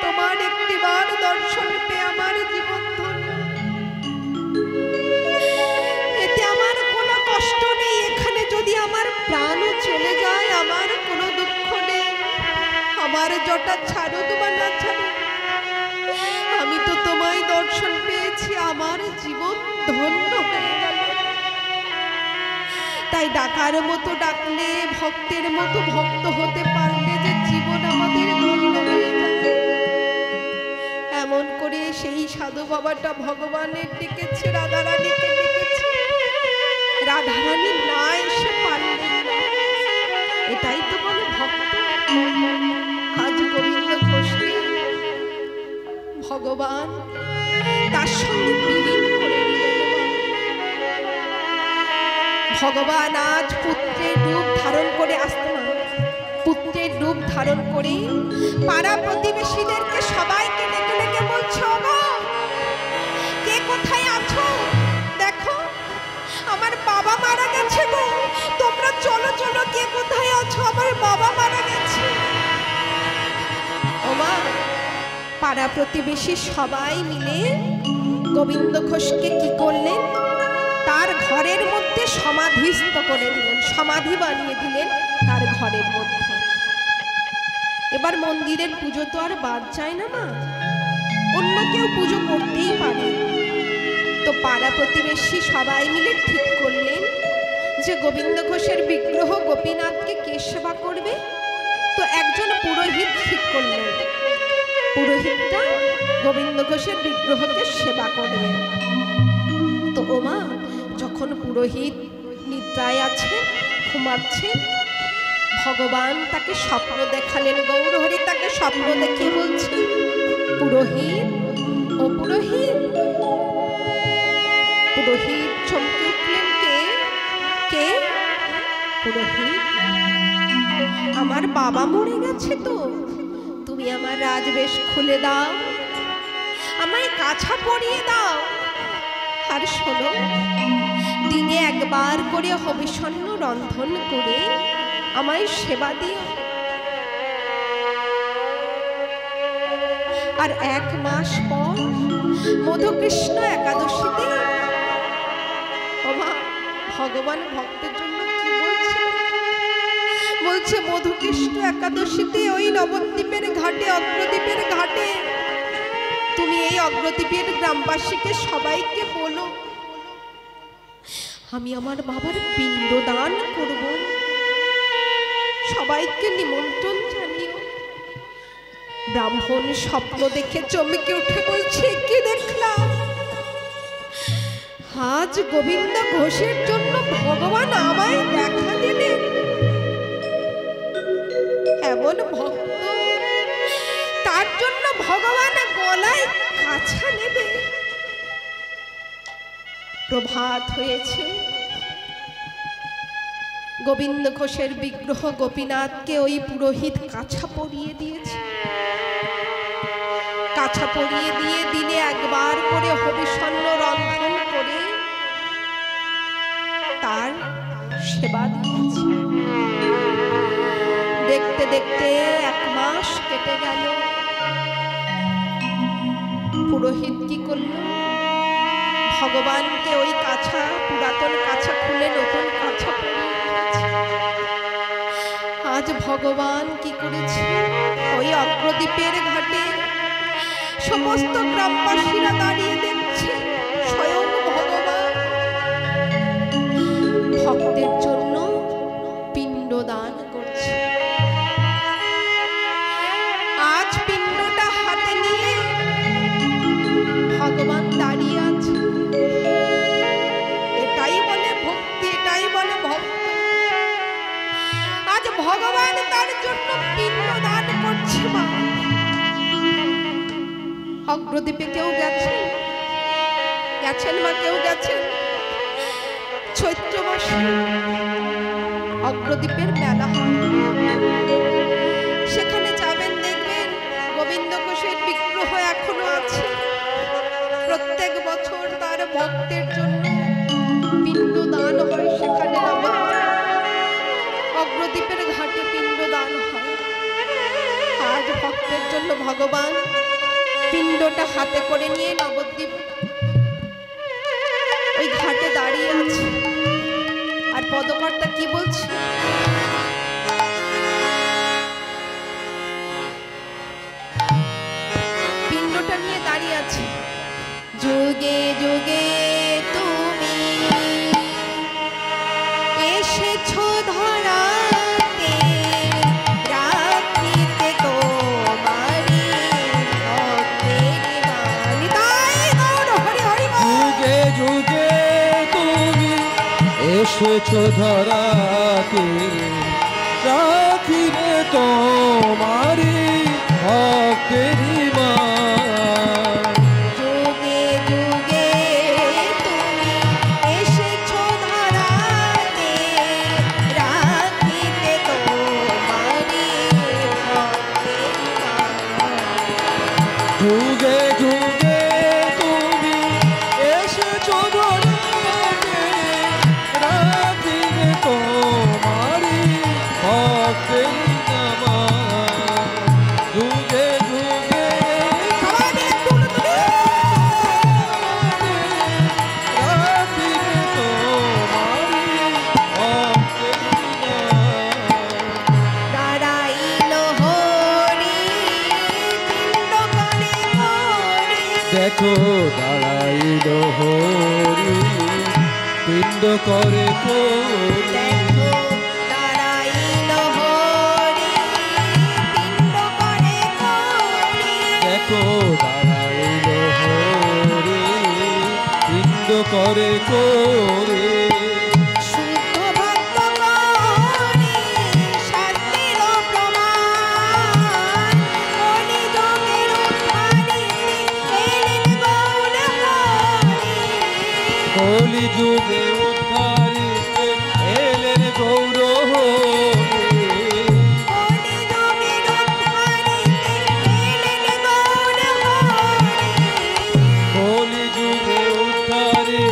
তোমার একটিবার দর্শন পেয়ে আমার জীবন ধন্য। এতে আমার কোনো কষ্ট নেই, এখানে যদি আমার প্রাণও চলে যায় আমার কোনো দুঃখ নেই। আমার জটা ছাড়ুক বা না ছাড়ুক, আমি তো তোমায় দর্শন পেয়েছি, আমার জীবন ধন্য হয়ে গেল। তাই ডাকার মতো ডাকলে, ভক্তের মতো ভক্ত হতে পারলে যে জীবন আমাদের ধন্য হয়ে যাবে। এমন করে সেই সাধু বাবাটা ভগবানের ডেকেছে, রাধারানীকে ডেকেছে। রাধারানী না এসে পারলেন না, এটাই তো বলে ভক্ত। আজ গোবিন্দ ঘোষকে ভগবান তার সঙ্গে বিলীন করে নিলেন। ভগবান আজ পুত্রের রূপ ধারণ করে আসতে না, পুত্রের রূপ ধারণ করে পাড়া প্রতিবেশীদেরকে সবাইকে ডেকে ডেকে বলছে, ওগো, কে কোথায় আছো? দেখো আমার বাবা মারা গেছে গো, তোমরা চলো চলো, কে কোথায় আছো? আমার বাবা মারা গেছে। ও মা, পাড়া প্রতিবেশী সবাই মিলে গোবিন্দ ঘোষকে কি করলেন? তার ঘরের মধ্যে সমাধিস্থ করে দিলেন, সমাধি বানিয়ে দিলেন তার ঘরের মধ্যে। এবার মন্দিরের পুজো তো আর বাদ যায় না মা, অন্য কেউ পুজো করতেই পারে। তো পাড়া প্রতিবেশী সবাই মিলে ঠিক করলেন যে গোবিন্দ ঘোষের বিগ্রহ গোপীনাথকে কে সেবা করবে। তো একজন পুরোহিত ঠিক করলেন, পুরোহিতটা গোবিন্দ ঘোষের বিগ্রহকে সেবা করবে। তো ও মা, যখন পুরোহিত নিদ্রায় আছে, ঘুমাচ্ছে, ভগবান তাকে স্বপ্ন দেখালেন। গৌরহরি তাকে স্বপ্ন দেখে বলছে, পুরোহিত, ও পুরোহিত। পুরোহিত চমকে উঠলেন, কে? পুরোহিত, আমার বাবা মরে গেছে, তো তুমি আমার রাজবেশ খুলে দাও, আমায় কাছা পরিয়ে দাও, আর শোনো, দিনে একবার করে হবিষণ্ণ রন্ধন করে আমায় সেবা দিও। আর 1 মাস পর মধুকৃষ্ণ একাদশীতে ওমা ভগবান ভক্তের জন্য কি বলছে? বলছে মধুকৃষ্ণ একাদশীতে ওই নবদ্বীপের ঘাটে, অগ্রদ্বীপের ঘাটে তুমি এই অগ্রদ্বীপের গ্রামবাসীকে সবাইকে বলো আমি আমার বাবার পিণ্ড দান করব, সবাইকে নিমন্ত্রণ জানিও। ব্রাহ্মণ স্বপ্ন দেখে চমকে উঠে বলছে, কি দেখলাম? আজ গোবিন্দ ঘোষের জন্য ভগবান আমায় দেখা দিলেন। এমন ভক্ত, তার জন্য ভগবান গলায় কাছা নেবে। প্রভাত হয়েছে, গোবিন্দ ঘোষের বিগ্রহ গোপীনাথকে ওই পুরোহিত কাছা পরিয়ে দিয়েছে। কাছা পরিয়ে দিয়ে দিনে একবার করে হবিষণ্ণ রন্ধন করে তার সেবা দিয়েছে। দেখতে দেখতে 1 মাস কেটে গেল। পুরোহিত কি করল? ভগবানকে ওই কাছা, পুরাতন কাছা খুলে নতুন কাছা পরিয়ে দিয়েছে। আজ ভগবান কি করেছে? ওই অগ্রদ্বীপের ঘাটে সমস্ত গ্রামবাসীরা দাঁড়িয়ে দেখছে, স্বয়ং ভগবান ভক্তের জন্য পিণ্ড দান করছে। আজ পিণ্ডটা হাতে নিয়ে ভগবান দাঁড়িয়ে আছে। এটাই বলে ভক্তি, এটাই বলে ভক্ত। আজ ভগবান তার জন্য পিণ্ড দান করছে। মা অগ্রদ্বীপে কেউ গেছেন? গেছেন মা? কেউ গেছেন? চৈত্র মাসে অগ্রদ্বীপের মেলা হয়, সেখানে যাবেন, দেখবেন গোবিন্দ ঘোষের বিগ্রহ এখনো আছে। প্রত্যেক বছর তার ভক্তের জন্য পিণ্ড দান হয়। সেখানে অগ্রদ্বীপের ঘাটে পিণ্ড দান হয়। আজ ভক্তের জন্য ভগবান পিণ্ডটা হাতে করে নিয়ে নবদ্বীপ ওই ঘাটে দাঁড়িয়ে আছে। আর পদকর্তা কি বলছে? পিণ্ডটা নিয়ে দাঁড়িয়ে আছে। যুগে যুগে তুমি এসেছো ধরাতে, রাখিতে তোমারি ভক্তের বাণী। তাই গৌর হরি হরি বল। যুগে যুগে তুমি এসেছো ধরাতে, রাখিবে তোমারি ভক্তেরি মান। যুগে যুগে তুমি এসেছো ধরাতে, রাখিতে তোমারি ভক্তের বাণী। যুগে যুগে তুমি এসেছো ধরাতে, রাখিবে তোমারি ভক্তেরি নাম। যুগে যুগে সবাই মিলে তুলতুলি। রাখিবে তোমারি ভক্তেরি নাম। দাঁড়াইল হরি পিণ্ড করে হরি। দেখো দাঁড়াইল হরি পিণ্ড করে করি। দেখো দাঁড়াইল হরি পিণ্ড করে হরি। দেখো দাঁড়াইল হরি পিণ্ড করে করি। শুদ্ধ ভক্ত করি শাস্ত্রের প্রমাণ, কলিযুগের উদ্ধারিণী এলেন গৌর হরি। কলি যুগে উদ্ধারিতে এলেন গৌর হরি। কলিযুগের উদ্ধারিণী এলেন গৌর হরি। কলি যুগে উদ্ধারিতে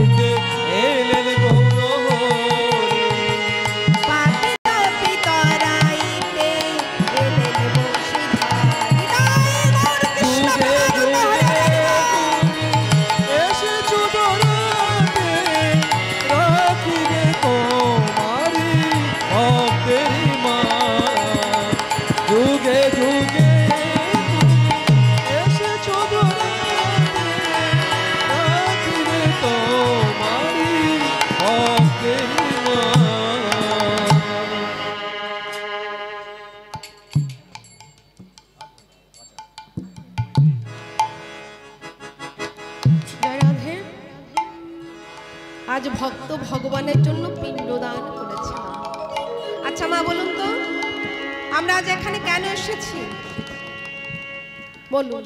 পিণ্ডদান করেছে মা। আচ্ছা মা বলুন তো, আমরা আজ এখানে কেন এসেছি বলুন?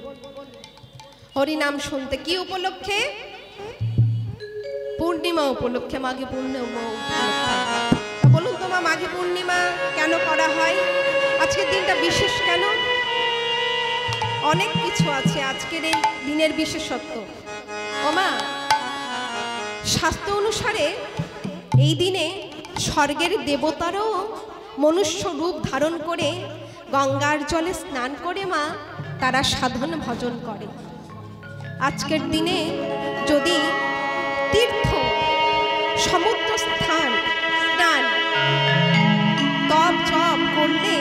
হরিনাম শুনতে। কি উপলক্ষে? পূর্ণিমা উপলক্ষে, মাঘী পূর্ণিমা উপলক্ষে। বলুন তো মা, মাঘী পূর্ণিমা কেন করা হয়? আজকের দিনটা বিশেষ কেন? অনেক কিছু আছে আজকের এই দিনের বিশেষত্ব। ও মা, শাস্ত্র অনুসারে এই দিনে স্বর্গের দেবতারাও মনুষ্য রূপ ধারণ করে গঙ্গার জলে স্নান করে মা তারা সাধন ভজন করে। আজকের দিনে যদি তীর্থ, সমুদ্র স্থান, স্নান, তপ জপ করলে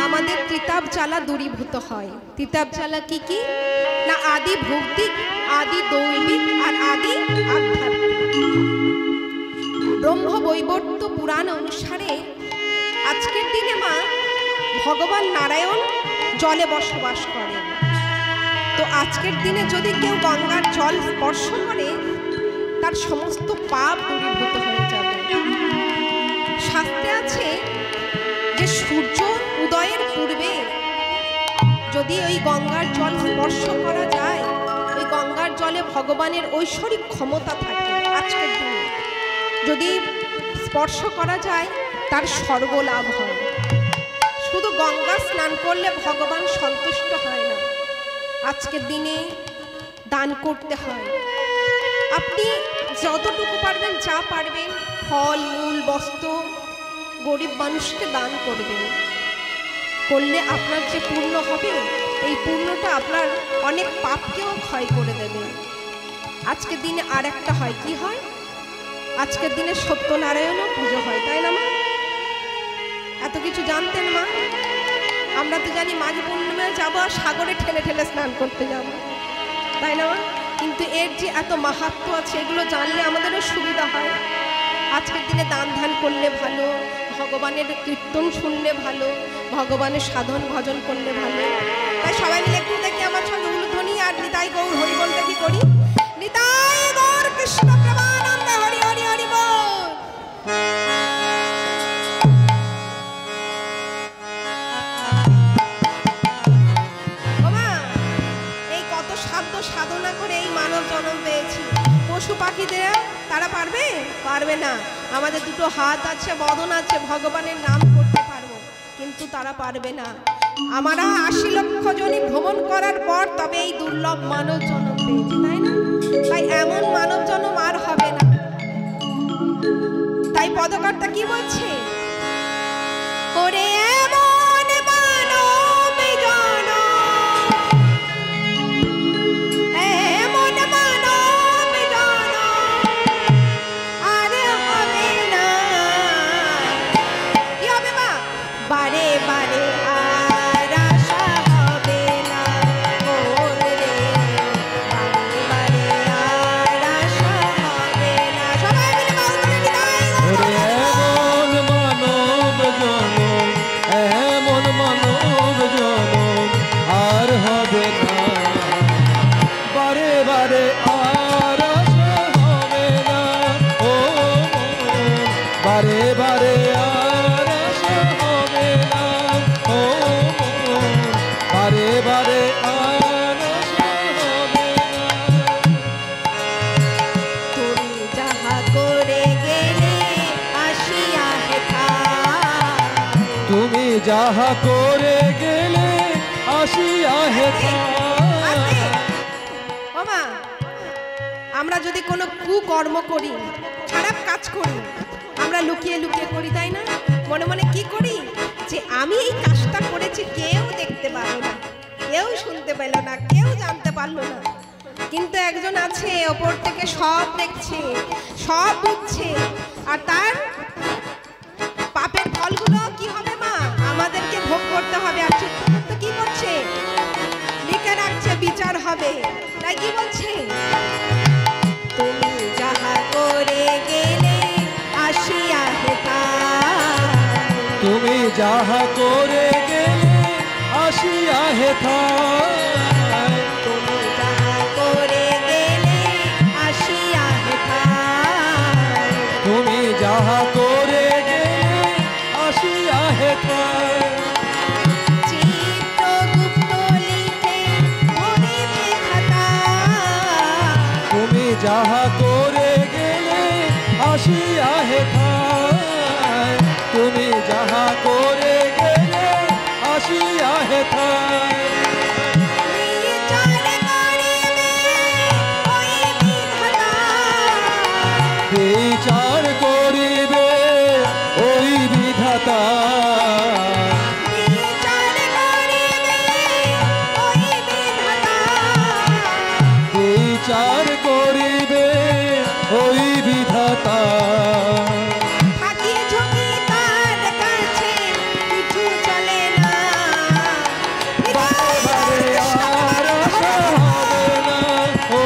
আমাদের ত্রিতাপ জ্বালা দূরীভূত হয়। ত্রিতাপ জ্বালা কি কি? না আদি ভৌতিক, আদি দৈবিক আর আদি আধ্যাত্মিক। ব্রহ্ম বৈবর্ত পুরাণ অনুসারে আজকের দিনে মা ভগবান নারায়ণ জলে বসবাস করেন। তো আজকের দিনে যদি কেউ গঙ্গার জল স্পর্শ করে তার সমস্ত পাপ দূরীভূত হয়ে যাবে। শাস্ত্রে আছে যে সূর্য উদয়ের পূর্বে যদি ওই গঙ্গার জল স্পর্শ করা যায়, ওই গঙ্গার জলে ভগবানের ঐশ্বরিক ক্ষমতা থাকে। আজকের দিনে যদি স্পর্শ করা যায় তার স্বর্গ লাভ হয়। শুধু গঙ্গা স্নান করলে ভগবান সন্তুষ্ট হয় না, আজকের দিনে দান করতে হয়। আপনি যতটুকু পারবেন, যা পারবেন, ফল মূল বস্ত্র গরিব মানুষকে দান করবেন। করলে আপনার যে পুণ্য হবে, এই পুণ্যটা আপনার অনেক পাপকেও ক্ষয় করে দেবে। আজকের দিনে আর একটা হয়, কি হয়? আজকের দিনে সত্যনারায়ণও পুজো হয়, তাই না মা? এত কিছু জানতেন মা? আমরা তো জানি মাঘী পূর্ণিমায় যাবো আর সাগরে ঠেলে ঠেলে স্নান করতে যাব, তাই না মা? কিন্তু এর যে এত মাহাত্ম্য আছে, এগুলো জানলে আমাদেরও সুবিধা হয়। আজকের দিনে দান ধ্যান করলে ভালো, ভগবানের কীর্তন শুনলে ভালো, ভগবানের সাধন ভজন করলে ভালো। তাই সবাই মিলে একটু দেখি আমার সঙ্গে উলুধ্বনি আর নিতাই গৌর হরি বলতে কি করি? নিতাই গৌর কৃষ্ণ প্রেমানন্দ হরি হরি হরি বল। এই কত সাধ্য সাধনা করে এই মানব জন্ম পেয়েছি। পশু পাখিদের তারা পারবে? পারবে না। আমাদের দুটো হাত আছে, বদন আছে, ভগবানের নাম করতে পারবো, কিন্তু তারা পারবে না। আমরা 80 লক্ষ জনই ভ্রমণ করার পর তবে এই দুর্লভ মানব জন্ম পেয়েছি, তাই না? তাই এমন মানব জন্ম আর হবে না। তাই পদকর্তা কি বলছে? ওরে এমন মানব জন্ম, এমন মানব জন্ম আর হবে না। কি হবে মা? বারে বারে আর আশা হবে না। ওরে বারে বারে আর আশা হবে না। সবাই মিলে বাউল নিতাই গৌর। এমন মানব জনম, এমন মানব জনম আর হবে না। বারে বারে আর আশা হবে না। ও বারে বারে আর আশা হবে না। ও বারে বারে আর আশা হবে না। তুমি যাহা করে গেলে আসিয়া হেথায়। তুমি যাহা করে গেলে আসিয়া হেথায়। ও মা, আমরা যদি কোনো কুকর্ম করি, খারাপ কাজ করি, আমরা লুকিয়ে লুকিয়ে করি, তাই না? মনে মনে কি করি? যে আমি এই কাজটা করেছি, কেউ দেখতে পারলো না, কেউ শুনতে পেল না, কেউ জানতে পারলো না। কিন্তু একজন আছে ওপর থেকে সব দেখছে, সব বুঝছে, আর তার পাপের ফলগুলো কি হবে মা? আমাদেরকে ভোগ করতে হবে। আর চিত্রগুপ্ত কি করছে? লিখে রাখছে, বিচার হবে। তাই কি বলছে? তুমি যাহা করে গেলে আসিয়া হেথায়। তুমি যাহা করে গেলে আসিয়া হেথায়। তুমি যাহা করে গেলে আসিয়া হেথায়। তুমি যাহা করে গেলে আসিয়া হেথায় চিত্রগুপ্ত লিখে ধরিবে খাতা তুমি যাহা করে গেলে আসিয়া হেথায় তুমি যাহা করে গেলে আসিয়া হেথায় বিচার করিবে ওই বিধাতা বিচার করিবে ওই বিধাতা বিচার করিবে ওই বিধাতা ফাঁকি ঝুঁকি তার কাছে কিছু চলে না বারে আর আশা হবে না ও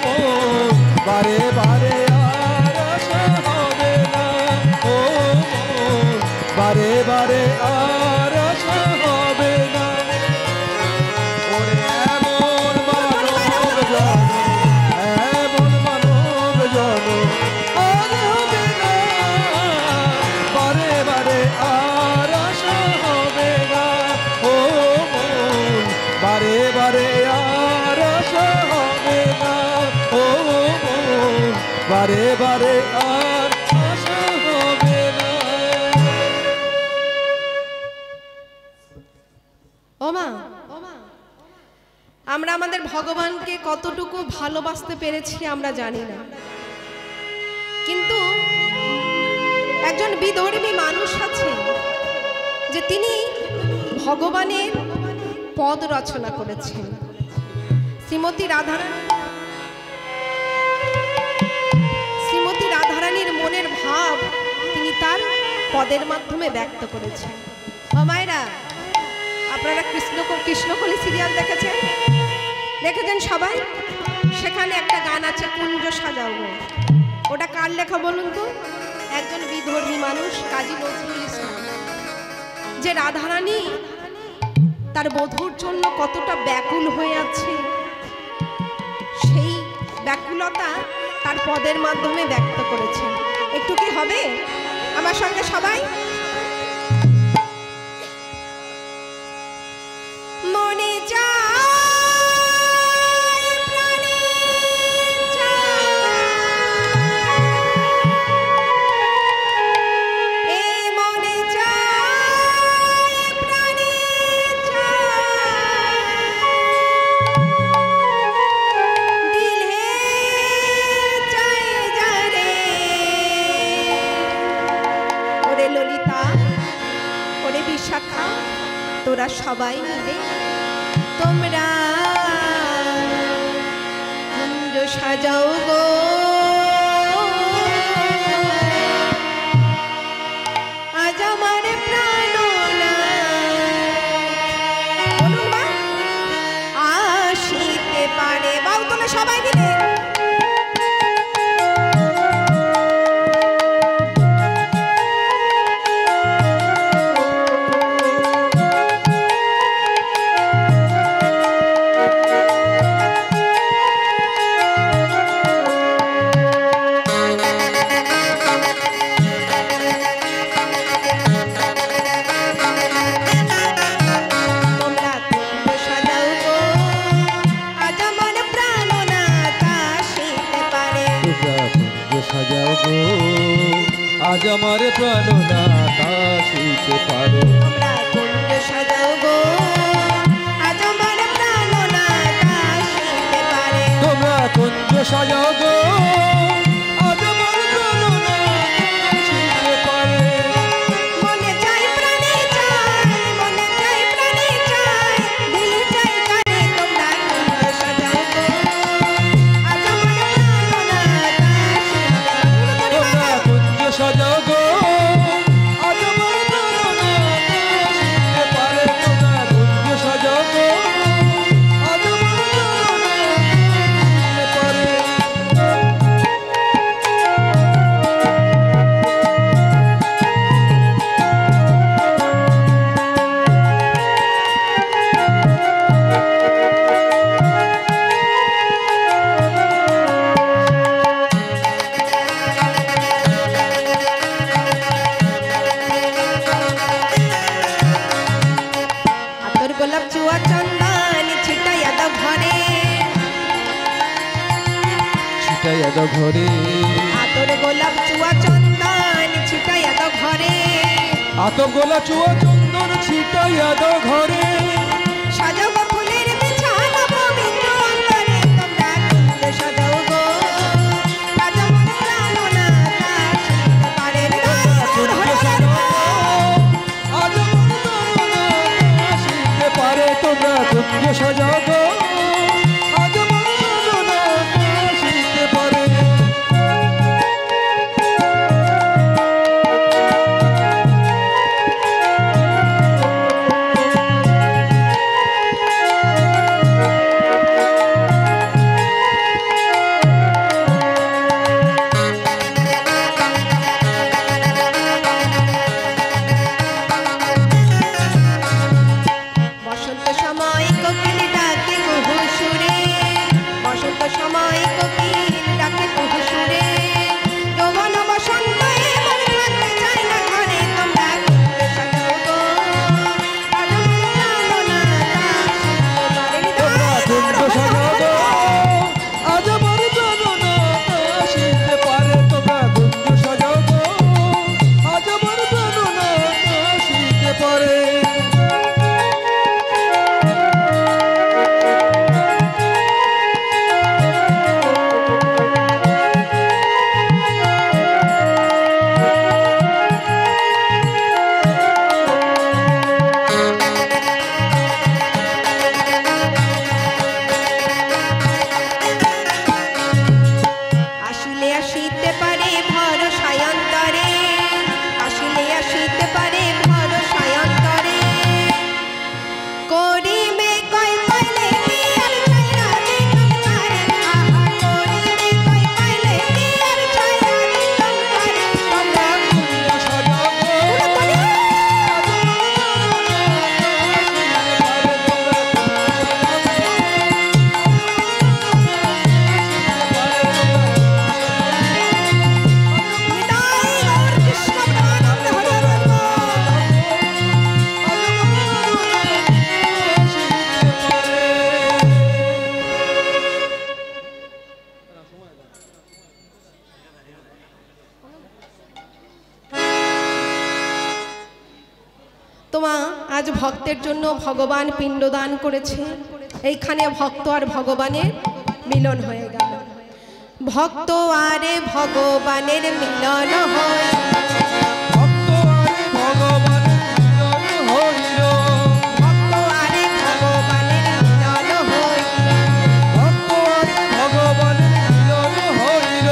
মন বারে বারে আর আশা হবে না ও মন বারে বারে আর আশা হবে না ওরে এমন মানব জন এমন মানব জন আর হবে না বারে বারে আর আশা হবে না ও মন বারে বারে আর আশা হবে না ও মন বারে বারে আর আশা হবে না। ওমা আমরা আমাদের ভগবানকে কতটুকু ভালোবাসতে পেরেছি আমরা জানি না, কিন্তু একজন বিধর্মী মানুষ আছে যে তিনি ভগবানের পদ রচনা করেছেন। শ্রীমতী রাধারানীর মনের ভাব তিনি তার পদের মাধ্যমে ব্যক্ত করেছেন। ও মায়েরা, আপনারা কৃষ্ণকলি সিরিয়াল দেখেছেন সবাই? সেখানে একটা গান আছে কুঞ্জ সাজাও গো, ওটা কার লেখা বলুন তো? একজন বিধর্মী মানুষ কাজী নজরুল ইসলাম। যে রাধারানী তার বধূর জন্য কতটা ব্যাকুল হয়ে আছে, সেই ব্যাকুলতা তার পদের মাধ্যমে ব্যক্ত করেছেন। একটু কি হবে আমার সঙ্গে সবাই? মনে চায় প্রাণে চায়, এই মনে চায় প্রাণে চায়, দিলে চায় যারে। ওরে ললিতা, ওরে বিশাখা, তোরা সবাই মিলে তোমরা কুঞ্জ সাজাও গো, আজ আমার প্রাণনাথ। বলুন মা, আসিতে পারে। বাউ তোমরা সবাই মিলে আজ আমার প্রাণনাথ আসিতে পারে। তোমরা কুঞ্জ সাজাও গো, আজ আমার প্রাণনাথ আসিতে পারে। তোমরা কুঞ্জ সাজাও গো, আজ আমার প্রাণনাথ আসিতে পারে। মনে চাই প্রাণে চাই, মনে চাই প্রাণে চাই, দিল চাই কারে। তোমরা কুঞ্জ সাজাও গো, আজ আমার প্রাণনাথ আসিতে পারে। তোমরা কুঞ্জ সাজাও গো, আজ আমার প্রাণনাথ আসিতে পারে। তোমরা কুঞ্জ সাজাও গো, আজ আমার প্রাণনাথ আসিতে পারে। ঘরে আতর গোলাপ চুয়া চন্দন ছিটাইয়া দাও ঘরে আত গোলা চুয়া চন্দন ছিটাইয়া দাও ঘরে সাজাও গো ফুলের বিছানা পবিত্র অন্তরে তোমরা কুঞ্জ সাজাও গো রাজা মনে জানো না কাশিতে পারেন আজ আসিতে পারে তোমরা কুঞ্জ সাজাও গো আজ আসিতে পারে বসন্ত সময় কোকিল ডাকে কুহু সুরে বসন্ত সময় কোকিল ডাকে কুহু সুরে যৌবন বসন্ত এবার থাকতে চায় না ঘরে তোমরা কুঞ্জ সাজাও গো রাজা মনে জানো না কাশিতে পারেন তোমরা কুঞ্জ সাজাও গো আজ আমার জানো না আসিতে পারে আসিলে আসিতে পারে ভর সায়ন্তরে আসিলে আসিতে পারে ভর সায়ন্তরে করিবে কয় পাইলে কি আর ছাইরা দিতাম পারে আহা করিবে কয় পাইলে কি আর ছাইরা দিতাম পারে তোমরা কুঞ্জ সাজাও গো নিতাই গৌর কৃষ্ণ প্রেমানন্দে হরে হরে তোমা আজ ভক্তের জন্য ভগবান পিণ্ডদান করেছে এইখানে ভক্ত আর ভগবানের মিলন হয়ে গেল ভক্ত আরে ভগবানের মিলন হয় ভক্ত আরে ভগবানের মিলন হইল ভক্ত আরে ভগবানের মিলন হয় ভক্ত আরে ভগবানের মিলন হইল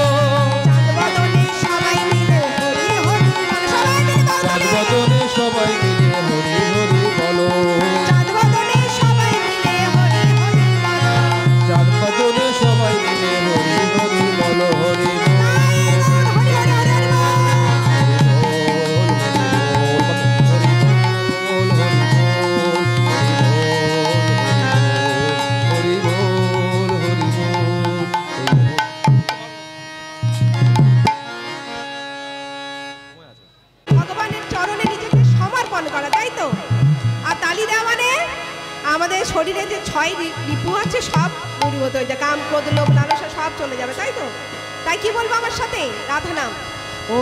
চাঁদবদনে সবাই মিলে হরি হরি সবাই মিলে হরি হরি বলো চাঁদবদনে সবাই মিলে হরি হরি বলো চাঁদ বদনে সবাই মিলে হরি হরি বলো হরি হরি হরি হরি হরি ভগবানের চরণে নিজেকে সমর্পণ করা তাই তো আর তালি দেওয়া মানে আমাদের শরীরে যে ছয় রিপু আছে সব দূরীভূত হয়ে যায় কাম ক্রোধ লোভ লালসা সব চলে যাবে তাই তো তাই কি বলবো আমার সাথে রাধা নাম ও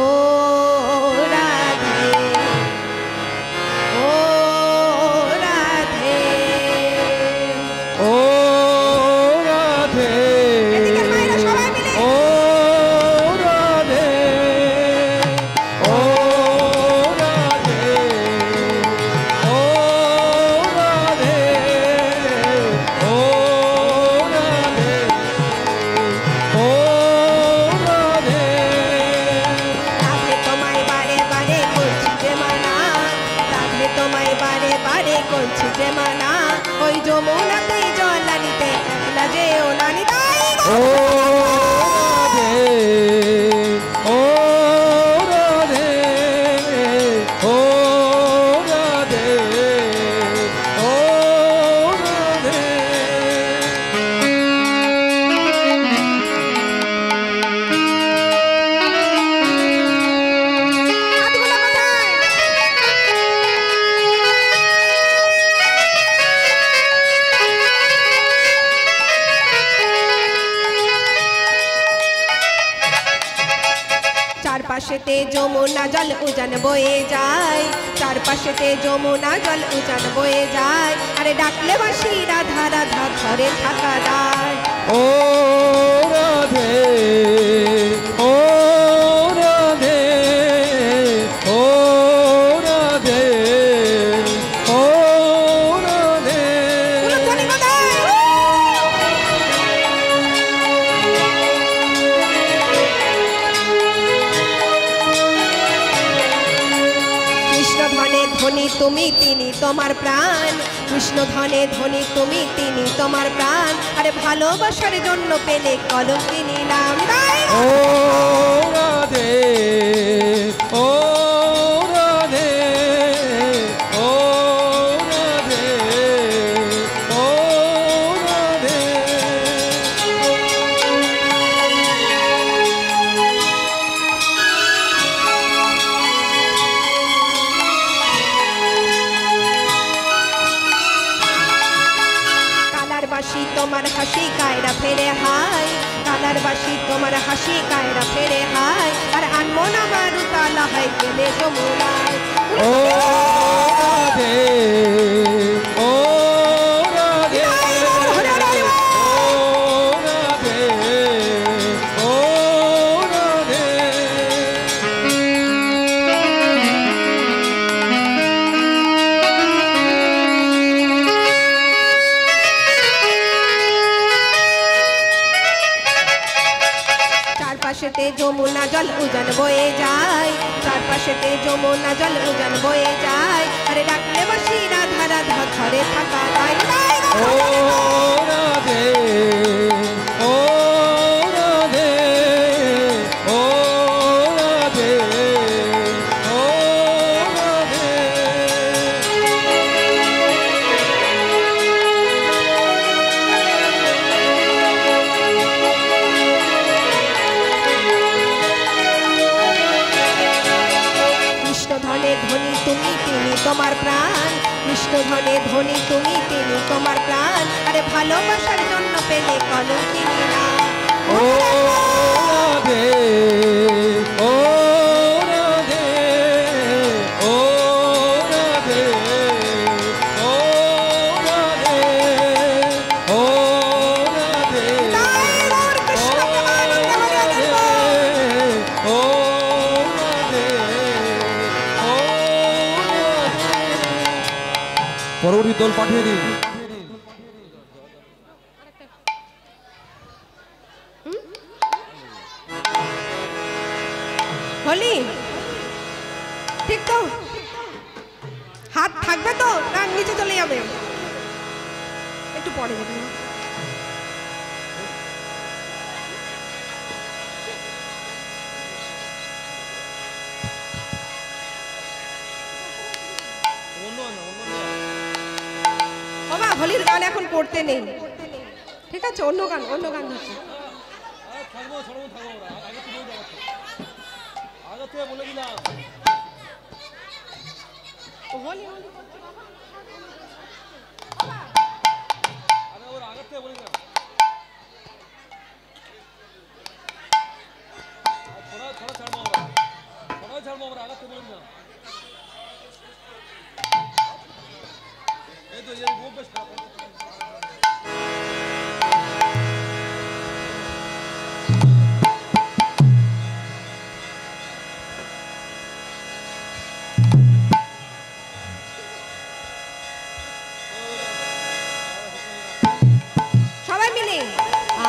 রাধে ও রাধে ও রাধে এদিকের মায়েরা সবাই মিলে ও রাধে ও রাধে ও রাধে ও রাধে ও রাধে রাধে তোমায় বারে বারে করছি যে মানা রাধে তোমায় বারে বারে করছি যে মানা ওই যমুনাতে জল আনিতে একলা যেও না নিতাই ও রাধে ও রাধে ও রাধে ও রাধে হাতগুলো কোথায়? যমুনা জল উজান বয়ে যায়, চারপাশেতে যমুনা জল উজান বয়ে যায়, আরে ডাকলে বাসি রাধা রাধা ঘরে থাকা দায়। ও রাধে, ও রাধে, ও রাধে, ও রাধে। উলুধ্বনি কোথায়? কৃষ্ণ ধনে ধনী তুমি তিনি তোমার প্রাণ, কৃষ্ণ ধনে ধনী তুমি তিনি তোমার প্রাণ, আরে ভালোবাসার জন্য পেলে কলঙ্কিনী নাম। ও রাধে, ও রাধে, ও রাধে, ও রাধে। কালার বাসি তোমার হাসি কায়রা ফেরে হাই, কালার বাসি তোমার হাসি কায়রা ফেরে হাই, আর আনমন আমার তালা হাই গেলে যমুনায়। ও রাধে, ও রাধে, ও রাধে, ও রাধে। চারপাশেতে যমুনা জল উজান বয়ে যায়, চারপাশেতে যমুনা জল উজান বয়ে যায়, আরে ডাকলে বাসি রাধা রাধা ঘরে থাকা দায়। ও রাধে, ও রাধে, ও রাধে, ও রাধে। কৃষ্ণ ধনে ধনী তুমি তিনি তোমার প্রাণ, কৃষ্ণ ধনে ধনী তুমি তিনি তোমার প্রাণ, আরে ভালোবাসার জন্য পেলে কলঙ্কিনী নাম। ও রাধে, ও রাধে, ও রাধে, ও রাধে, ও রাধে, তাই গৌর কৃষ্ণ প্রেমানন্দে হরে হরে বল। ও রাধে, ও রাধে। পরবর্তী দল পাঠিয়ে দিন। হলি ঠিক তো? হাত থাকবে তো না নিচে চলে যাবে? একটু পরে যাবে। বাবা হোলির গান এখন করতে নেই, ঠিক আছে? অন্য গান, অন্য গান হচ্ছে। হোলি হোলি সবাই মিলে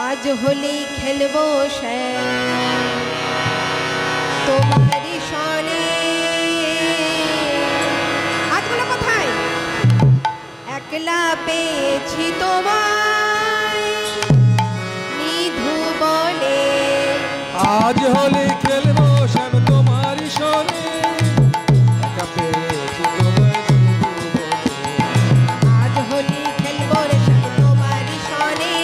আজ হোলি খেলবো শ্যাম তোমারই সনে। আজগুলো কোথায়? একলা পেয়েছি তোমায় নিধু বলে। আজ হোলি খেলবো শ্যাম তোমারই সনে, একা পেয়েছি তোমায় নিধু বলে। আজ হোলি খেলবো রে শ্যাম তোমারই সনে,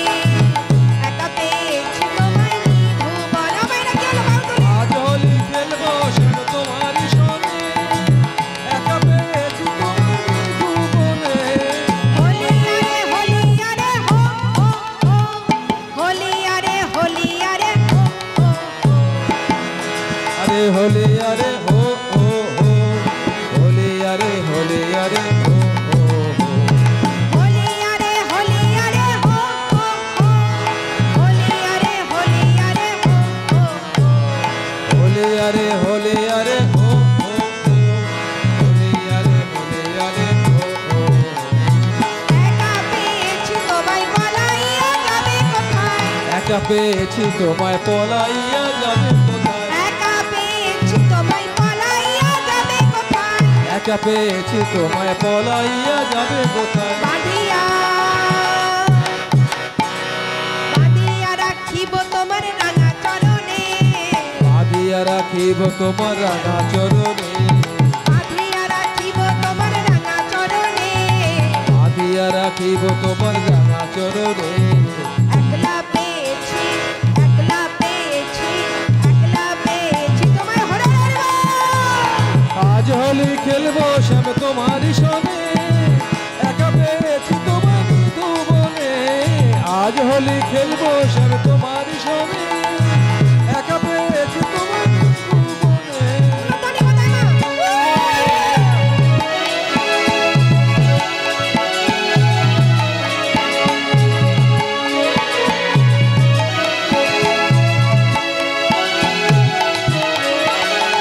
একা পেয়েছি তোমায় নিধু বলে। বাইরে কি হলো বাউল? আজ হোলি খেলবো একা পেয়েছি তোমায় পলাইয়া যাবে কোথায় একা পেয়েছি তোমায় পলাইয়া যাবে কোথায় একা পেয়েছি তোমায় পলাইয়া যাবে কোথায় বাঁধিয়া বাঁধিয়া রাখিব তোমার রাঙা চরণে বাঁধিয়া রাখিব তোমার রাঙা চরণে বাঁধিয়া রাখিব তোমার রাঙা চরণে বাঁধিয়া রাখিব তোমার রাঙা চরণে একলা পেয়েছি একলা পেয়েছি একলা পেয়েছি তোমায় হরণ আজ হোলি খেলবো শ্যাম তোমারই সনে একা পেয়েছি তোমার মৃদুবনে আজ হোলি খেলবো শ্যাম তোমারই সনে একা পেয়েছি তোমার মৃদুবনে তনি কোথায় মা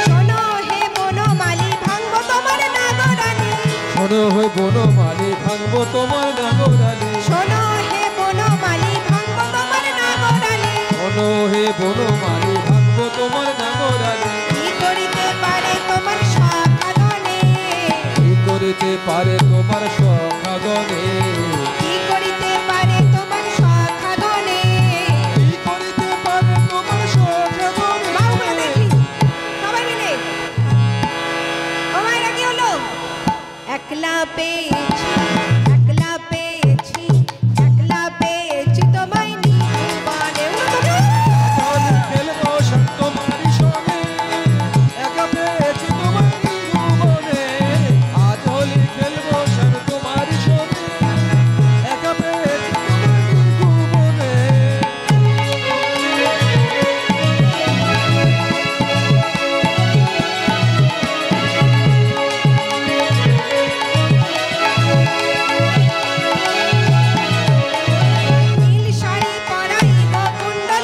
শোনো হে বনমালী ভাঙবো তোমার নাগরানি শোনো হয়ে বনমালী ভাঙবো তোমার নাগরালি শোনো হে বনমালী ভাঙবো তোমার নাগরানি শোনো হে বনমালী ভাঙবো তোমার নাগরালি কি করিতে পারে তোমার সখাগণে কি করিতে পারে তোমার সখাগণে কি করিতে পারে তোমার সখাগণে কি করিতে পারে তোমার সখাগণে বাবুগুলো দেখি সবাই মিলে ও মায়েরা কি হলো একলা পেয়েছি একলা পেয়েছি একলা পেয়েছি তোমায় নির্বাণে হোলি খেলবো শ্যাম তোমারই সনে একা পেয়েছি তোমার মৃদুবনে আজ হোলি খেলবো শ্যাম তোমারই সনে একা পেয়েছি তোমার মৃদুবনে নীল শাড়ি পরাইব কুণ্ডলিকা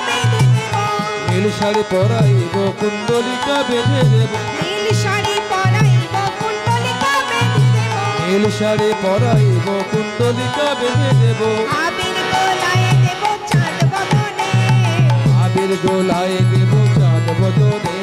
বেঁধে দেব নীল শাড়ি পরাইব কুণ্ডলিকা বেঁধে দেব নীল শাড়ি পরাইব কুণ্ডলিকা বেঁধে দেব নীল শাড়ি পরাইব কুণ্ডলিকা বেঁধে দেব আবির গলায় দেব চাঁদ বদনে আবির গোলায় দেব চাঁদ বদনে